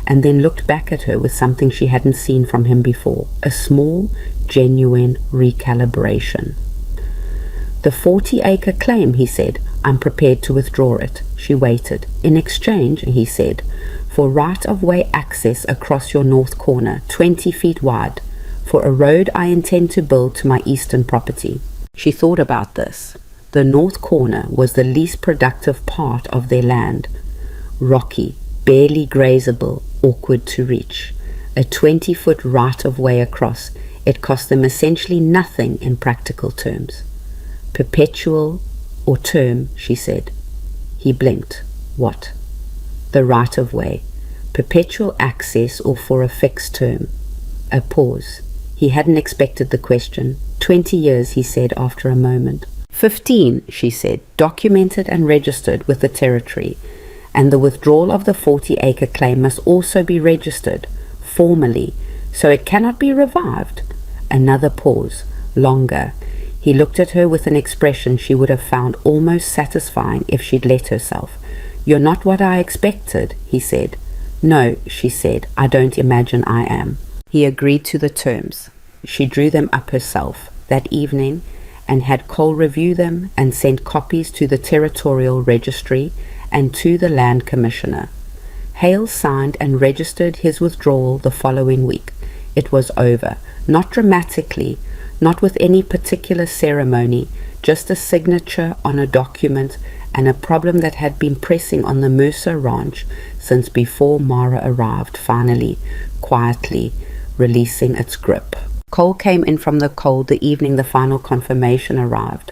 and then looked back at her with something she hadn't seen from him before, a small, genuine recalibration. "The 40-acre claim," he said. "I'm prepared to withdraw it." She waited. "In exchange," he said, "for right-of-way access across your north corner, 20 feet wide, for a road I intend to build to my eastern property." She thought about this. The north corner was the least productive part of their land. Rocky, barely grazable, awkward to reach. A 20-foot right-of-way across, it cost them essentially nothing in practical terms. "Perpetual or term," she said. He blinked. "What?" "The right-of-way. Perpetual access or for a fixed term." A pause. He hadn't expected the question. 20 years, he said after a moment. 15, she said, documented and registered with the territory, and the withdrawal of the 40-acre claim must also be registered, formally, so it cannot be revived. Another pause, longer. He looked at her with an expression she would have found almost satisfying if she'd let herself. "You're not what I expected," he said. "No," she said, "I don't imagine I am." He agreed to the terms. She drew them up herself that evening and had Cole review them and sent copies to the territorial registry and to the land commissioner. Hale signed and registered his withdrawal the following week. It was over, not dramatically, not with any particular ceremony, just a signature on a document and a problem that had been pressing on the Mercer Ranch since before Mara arrived, finally, quietly, releasing its grip. Cole came in from the cold the evening the final confirmation arrived,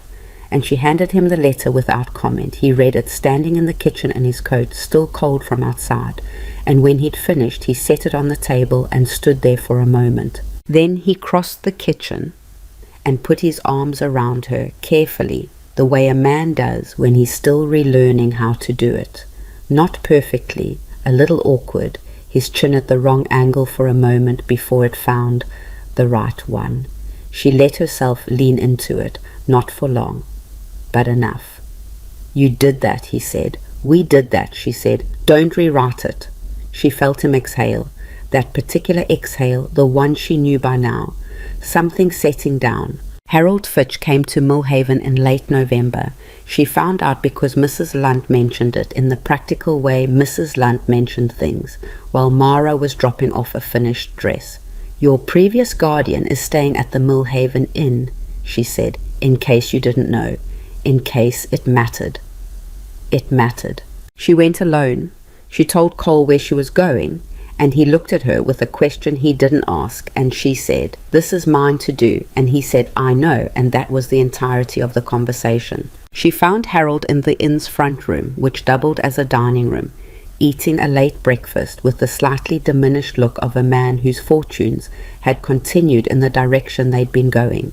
and she handed him the letter without comment. He read it standing in the kitchen in his coat, still cold from outside, and when he'd finished he set it on the table and stood there for a moment. Then he crossed the kitchen and put his arms around her, carefully, the way a man does when he's still relearning how to do it. Not perfectly, a little awkward, his chin at the wrong angle for a moment before it found the right one. She let herself lean into it, not for long, but enough. "You did that," he said. "We did that," she said. "Don't rewrite it." She felt him exhale. That particular exhale, the one she knew by now. Something setting down. Harold Fitch came to Millhaven in late November. She found out because Mrs. Lunt mentioned it in the practical way Mrs. Lunt mentioned things, while Mara was dropping off a finished dress. "Your previous guardian is staying at the Millhaven Inn," she said, "in case you didn't know. In case it mattered." It mattered. She went alone. She told Cole where she was going, and he looked at her with a question he didn't ask, and she said, "This is mine to do," and he said, "I know," and that was the entirety of the conversation. She found Harold in the inn's front room, which doubled as a dining room, eating a late breakfast with the slightly diminished look of a man whose fortunes had continued in the direction they'd been going.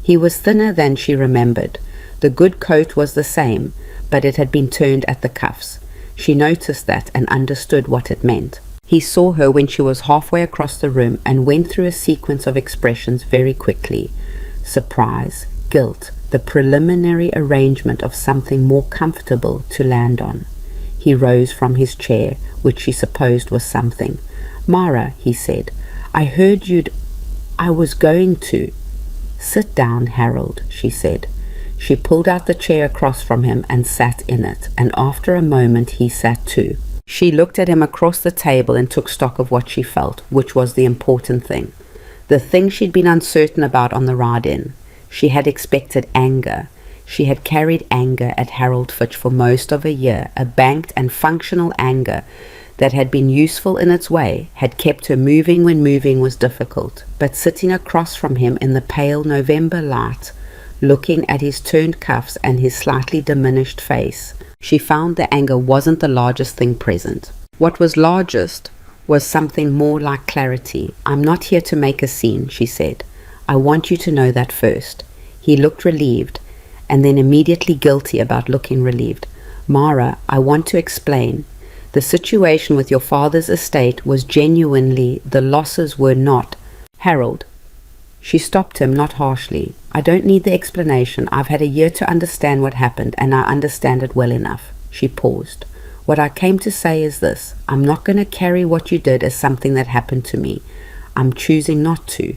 He was thinner than she remembered. The good coat was the same, but it had been turned at the cuffs. She noticed that and understood what it meant. He saw her when she was halfway across the room and went through a sequence of expressions very quickly. Surprise, guilt, the preliminary arrangement of something more comfortable to land on. He rose from his chair, which she supposed was something. "Mara," he said, "I heard I was going to." "Sit down, Harold," she said. She pulled out the chair across from him and sat in it, and after a moment he sat too. She looked at him across the table and took stock of what she felt, which was the important thing. The thing she'd been uncertain about on the ride in. She had expected anger. She had carried anger at Harold Fitch for most of a year, a banked and functional anger that had been useful in its way, had kept her moving when moving was difficult. But sitting across from him in the pale November light, looking at his turned cuffs and his slightly diminished face, she found the anger wasn't the largest thing present. What was largest was something more like clarity. "I'm not here to make a scene," she said. "I want you to know that first." He looked relieved, and then immediately guilty about looking relieved. "Mara, I want to explain. The situation with your father's estate was genuinely, the losses were not." "Harold." She stopped him, not harshly. "I don't need the explanation. I've had a year to understand what happened, and I understand it well enough." She paused. "What I came to say is this. I'm not going to carry what you did as something that happened to me. I'm choosing not to."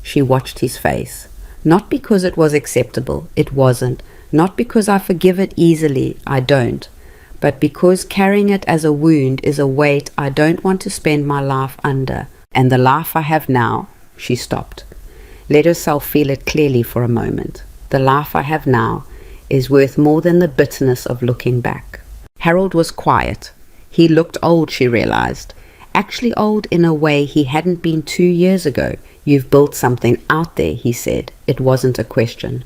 She watched his face. "Not because it was acceptable. It wasn't. Not because I forgive it easily. I don't. But because carrying it as a wound is a weight I don't want to spend my life under. And the life I have now." She stopped. Let herself feel it clearly for a moment. "The life I have now is worth more than the bitterness of looking back." Harold was quiet. He looked old, she realized. Actually old in a way he hadn't been 2 years ago. "You've built something out there," he said. It wasn't a question.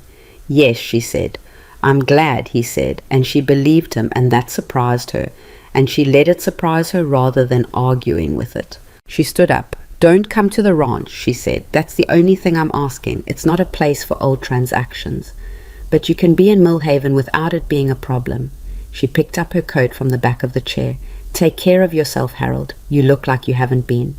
"Yes," she said. "I'm glad," he said, and she believed him, and that surprised her, and she let it surprise her rather than arguing with it. She stood up. "Don't come to the ranch," she said. "That's the only thing I'm asking. It's not a place for old transactions. But you can be in Millhaven without it being a problem." She picked up her coat from the back of the chair. "Take care of yourself, Harold. You look like you haven't been."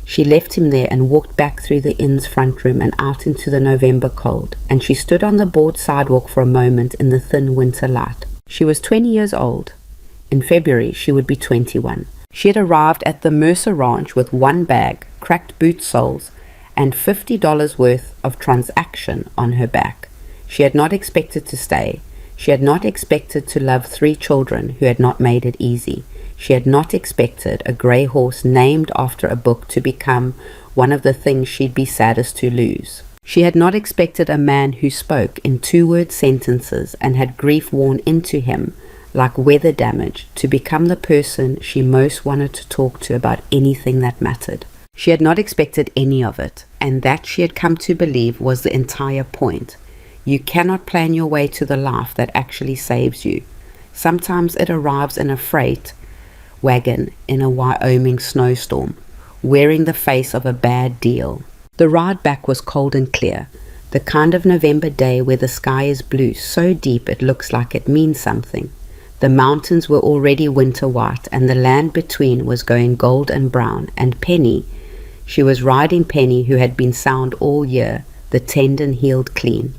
She left him there and walked back through the inn's front room and out into the November cold, and she stood on the board sidewalk for a moment in the thin winter light. She was 20 years old. In February she would be 21. She had arrived at the Mercer Ranch with one bag, cracked boot soles, and $50 worth of transaction on her back. She had not expected to stay. She had not expected to love 3 children who had not made it easy. She had not expected a grey horse named after a book to become one of the things she'd be saddest to lose. She had not expected a man who spoke in 2-word sentences and had grief worn into him like weather damage to become the person she most wanted to talk to about anything that mattered. She had not expected any of it, and that she had come to believe was the entire point. You cannot plan your way to the life that actually saves you. Sometimes it arrives in a freight wagon in a Wyoming snowstorm, wearing the face of a bad deal. The ride back was cold and clear, the kind of November day where the sky is blue so deep it looks like it means something. The mountains were already winter white, and the land between was going gold and brown, and Penny, she was riding Penny, who had been sound all year, the tendon healed clean,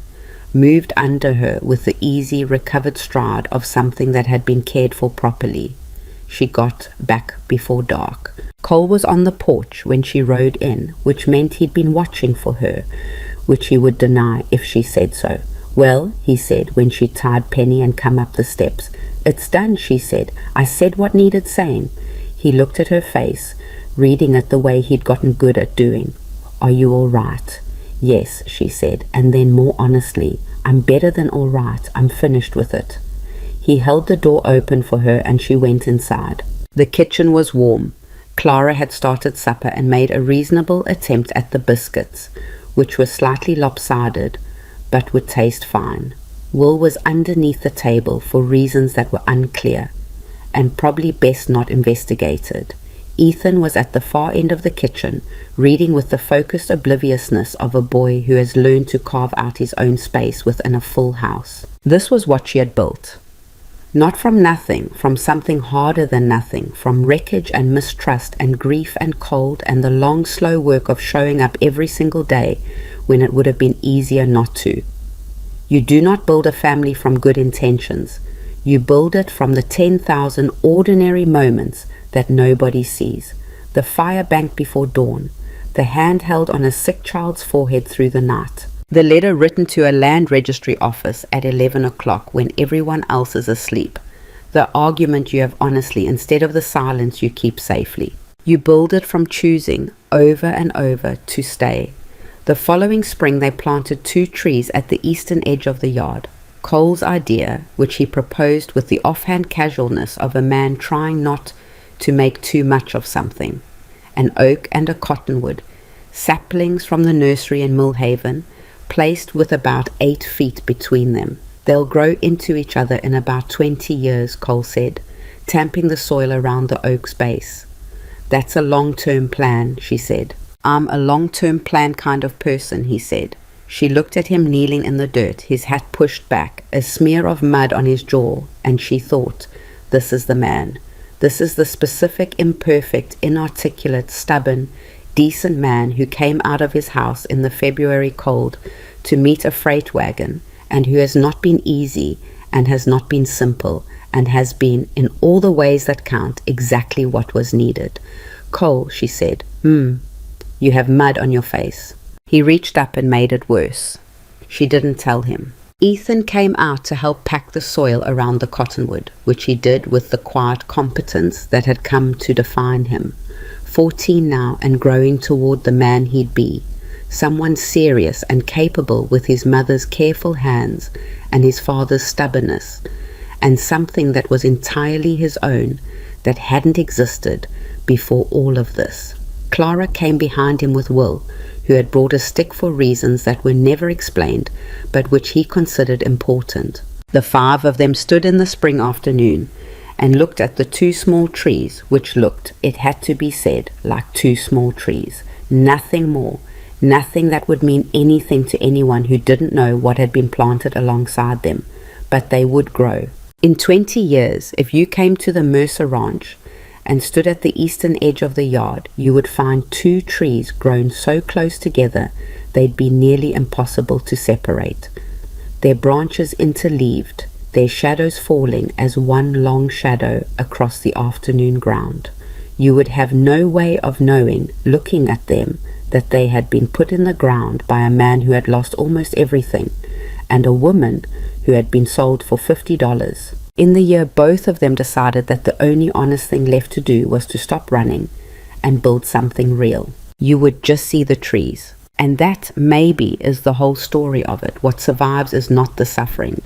moved under her with the easy recovered stride of something that had been cared for properly. she got back before dark. Cole was on the porch when she rode in, which meant he'd been watching for her, which he would deny if she said so. "Well," he said when she tied Penny and come up the steps. "It's done," she said. "I said what needed saying." He looked at her face, reading it the way he'd gotten good at doing. "Are you all right?" "Yes," she said, and then more honestly, "I'm better than all right. I'm finished with it." He held the door open for her and she went inside. The kitchen was warm. Clara had started supper and made a reasonable attempt at the biscuits, which were slightly lopsided, but would taste fine. Will was underneath the table for reasons that were unclear, and probably best not investigated. Ethan was at the far end of the kitchen, reading with the focused obliviousness of a boy who has learned to carve out his own space within a full house. This was what she had built. Not from nothing, from something harder than nothing, from wreckage and mistrust and grief and cold and the long, slow work of showing up every single day when it would have been easier not to. You do not build a family from good intentions. You build it from the 10,000 ordinary moments that nobody sees. The fire banked before dawn, the hand held on a sick child's forehead through the night. The letter written to a land registry office at 11 o'clock when everyone else is asleep. The argument you have honestly instead of the silence you keep safely. You build it from choosing over and over to stay. The following spring they planted 2 trees at the eastern edge of the yard. Cole's idea, which he proposed with the offhand casualness of a man trying not to make too much of something. An oak and a cottonwood, saplings from the nursery in Millhaven, placed with about 8 feet between them. "They'll grow into each other in about 20 years, Cole said, tamping the soil around the oak's base. "That's a long-term plan," she said. "I'm a long-term plan kind of person," he said. She looked at him kneeling in the dirt, his hat pushed back, a smear of mud on his jaw, and she thought, this is the man. This is the specific, imperfect, inarticulate, stubborn, decent man who came out of his house in the February cold to meet a freight wagon, and who has not been easy and has not been simple and has been, in all the ways that count, exactly what was needed. "Cole," she said, "you have mud on your face." He reached up and made it worse. She didn't tell him. Ethan came out to help pack the soil around the cottonwood, which he did with the quiet competence that had come to define him. 14 now and growing toward the man he'd be, someone serious and capable with his mother's careful hands and his father's stubbornness, and something that was entirely his own, that hadn't existed before all of this. Clara came behind him with Will, who had brought a stick for reasons that were never explained, but which he considered important. The 5 of them stood in the spring afternoon and looked at the 2 small trees, which looked, it had to be said, like 2 small trees. Nothing more, nothing that would mean anything to anyone who didn't know what had been planted alongside them, but they would grow. In 20 years, if you came to the Mercer Ranch and stood at the eastern edge of the yard, you would find 2 trees grown so close together they'd be nearly impossible to separate. Their branches interleaved, their shadows falling as one long shadow across the afternoon ground. You would have no way of knowing, looking at them, that they had been put in the ground by a man who had lost almost everything, and a woman who had been sold for $50. In the year both of them decided that the only honest thing left to do was to stop running and build something real. You would just see the trees. And that maybe is the whole story of it. What survives is not the suffering,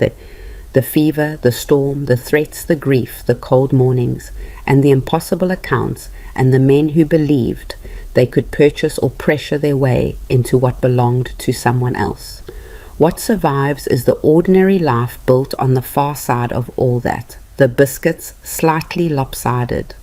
the fever, the storm, the threats, the grief, the cold mornings, and the impossible accounts, and the men who believed they could purchase or pressure their way into what belonged to someone else. What survives is the ordinary life built on the far side of all that. The biscuits, slightly lopsided.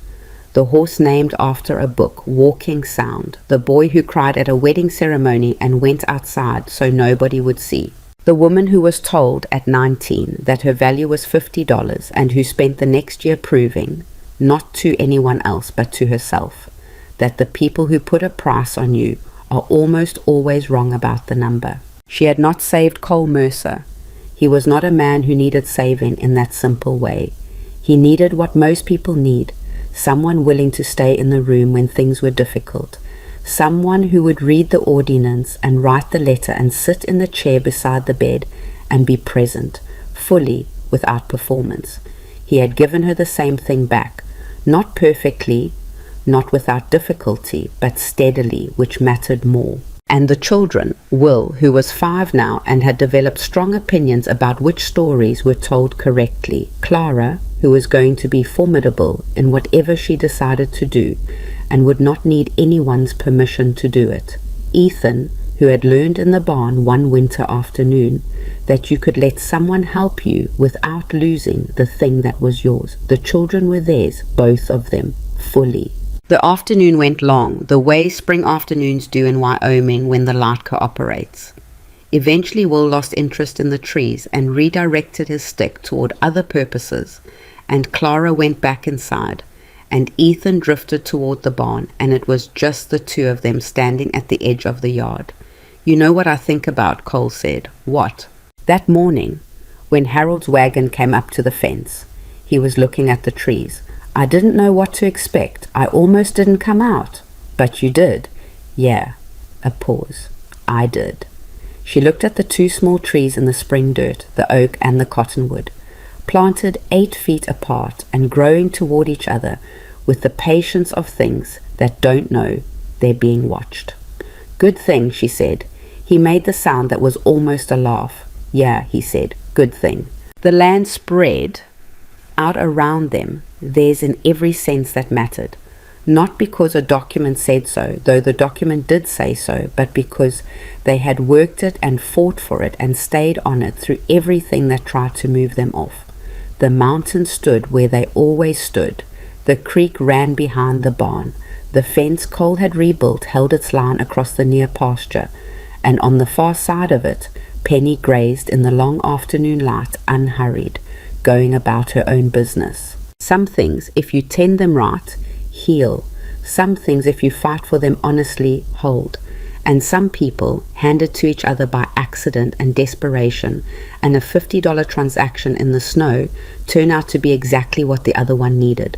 The horse named after a book, Walking Sound. The boy who cried at a wedding ceremony and went outside so nobody would see. The woman who was told at 19 that her value was $50 and who spent the next year proving, not to anyone else but to herself, that the people who put a price on you are almost always wrong about the number. She had not saved Cole Mercer. He was not a man who needed saving in that simple way. He needed what most people need, someone willing to stay in the room when things were difficult, someone who would read the ordinance and write the letter and sit in the chair beside the bed and be present, fully, without performance. He had given her the same thing back, not perfectly, not without difficulty, but steadily, which mattered more. And the children, Will, who was 5 now and had developed strong opinions about which stories were told correctly, Clara, who was going to be formidable in whatever she decided to do and would not need anyone's permission to do it, Ethan, who had learned in the barn one winter afternoon that you could let someone help you without losing the thing that was yours. The children were theirs, both of them, fully. The afternoon went long, the way spring afternoons do in Wyoming when the light cooperates. Eventually Will lost interest in the trees and redirected his stick toward other purposes, and Clara went back inside, and Ethan drifted toward the barn, and it was just the two of them standing at the edge of the yard. "You know what I think about," Cole said. "What?" That morning, when Harold's wagon came up to the fence, he was looking at the trees. "I didn't know what to expect. I almost didn't come out." "But you did." "Yeah." A pause. "I did." She looked at the 2 small trees in the spring dirt, the oak and the cottonwood, planted 8 feet apart and growing toward each other with the patience of things that don't know they're being watched. "Good thing," she said. He made the sound that was almost a laugh. "Yeah," he said, "good thing." The land spread out around them, theirs in every sense that mattered. Not because a document said so, though the document did say so, but because they had worked it and fought for it and stayed on it through everything that tried to move them off. The mountain stood where they always stood. The creek ran behind the barn. The fence Cole had rebuilt held its line across the near pasture, and on the far side of it, Penny grazed in the long afternoon light, unhurried, going about her own business. Some things, if you tend them right, heal. Some things, if you fight for them honestly, hold. And some people, handed to each other by accident and desperation, and a $50 transaction in the snow, turn out to be exactly what the other one needed.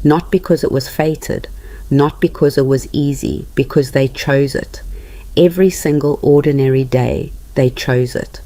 Not because it was fated, not because it was easy, because they chose it. Every single ordinary day, they chose it.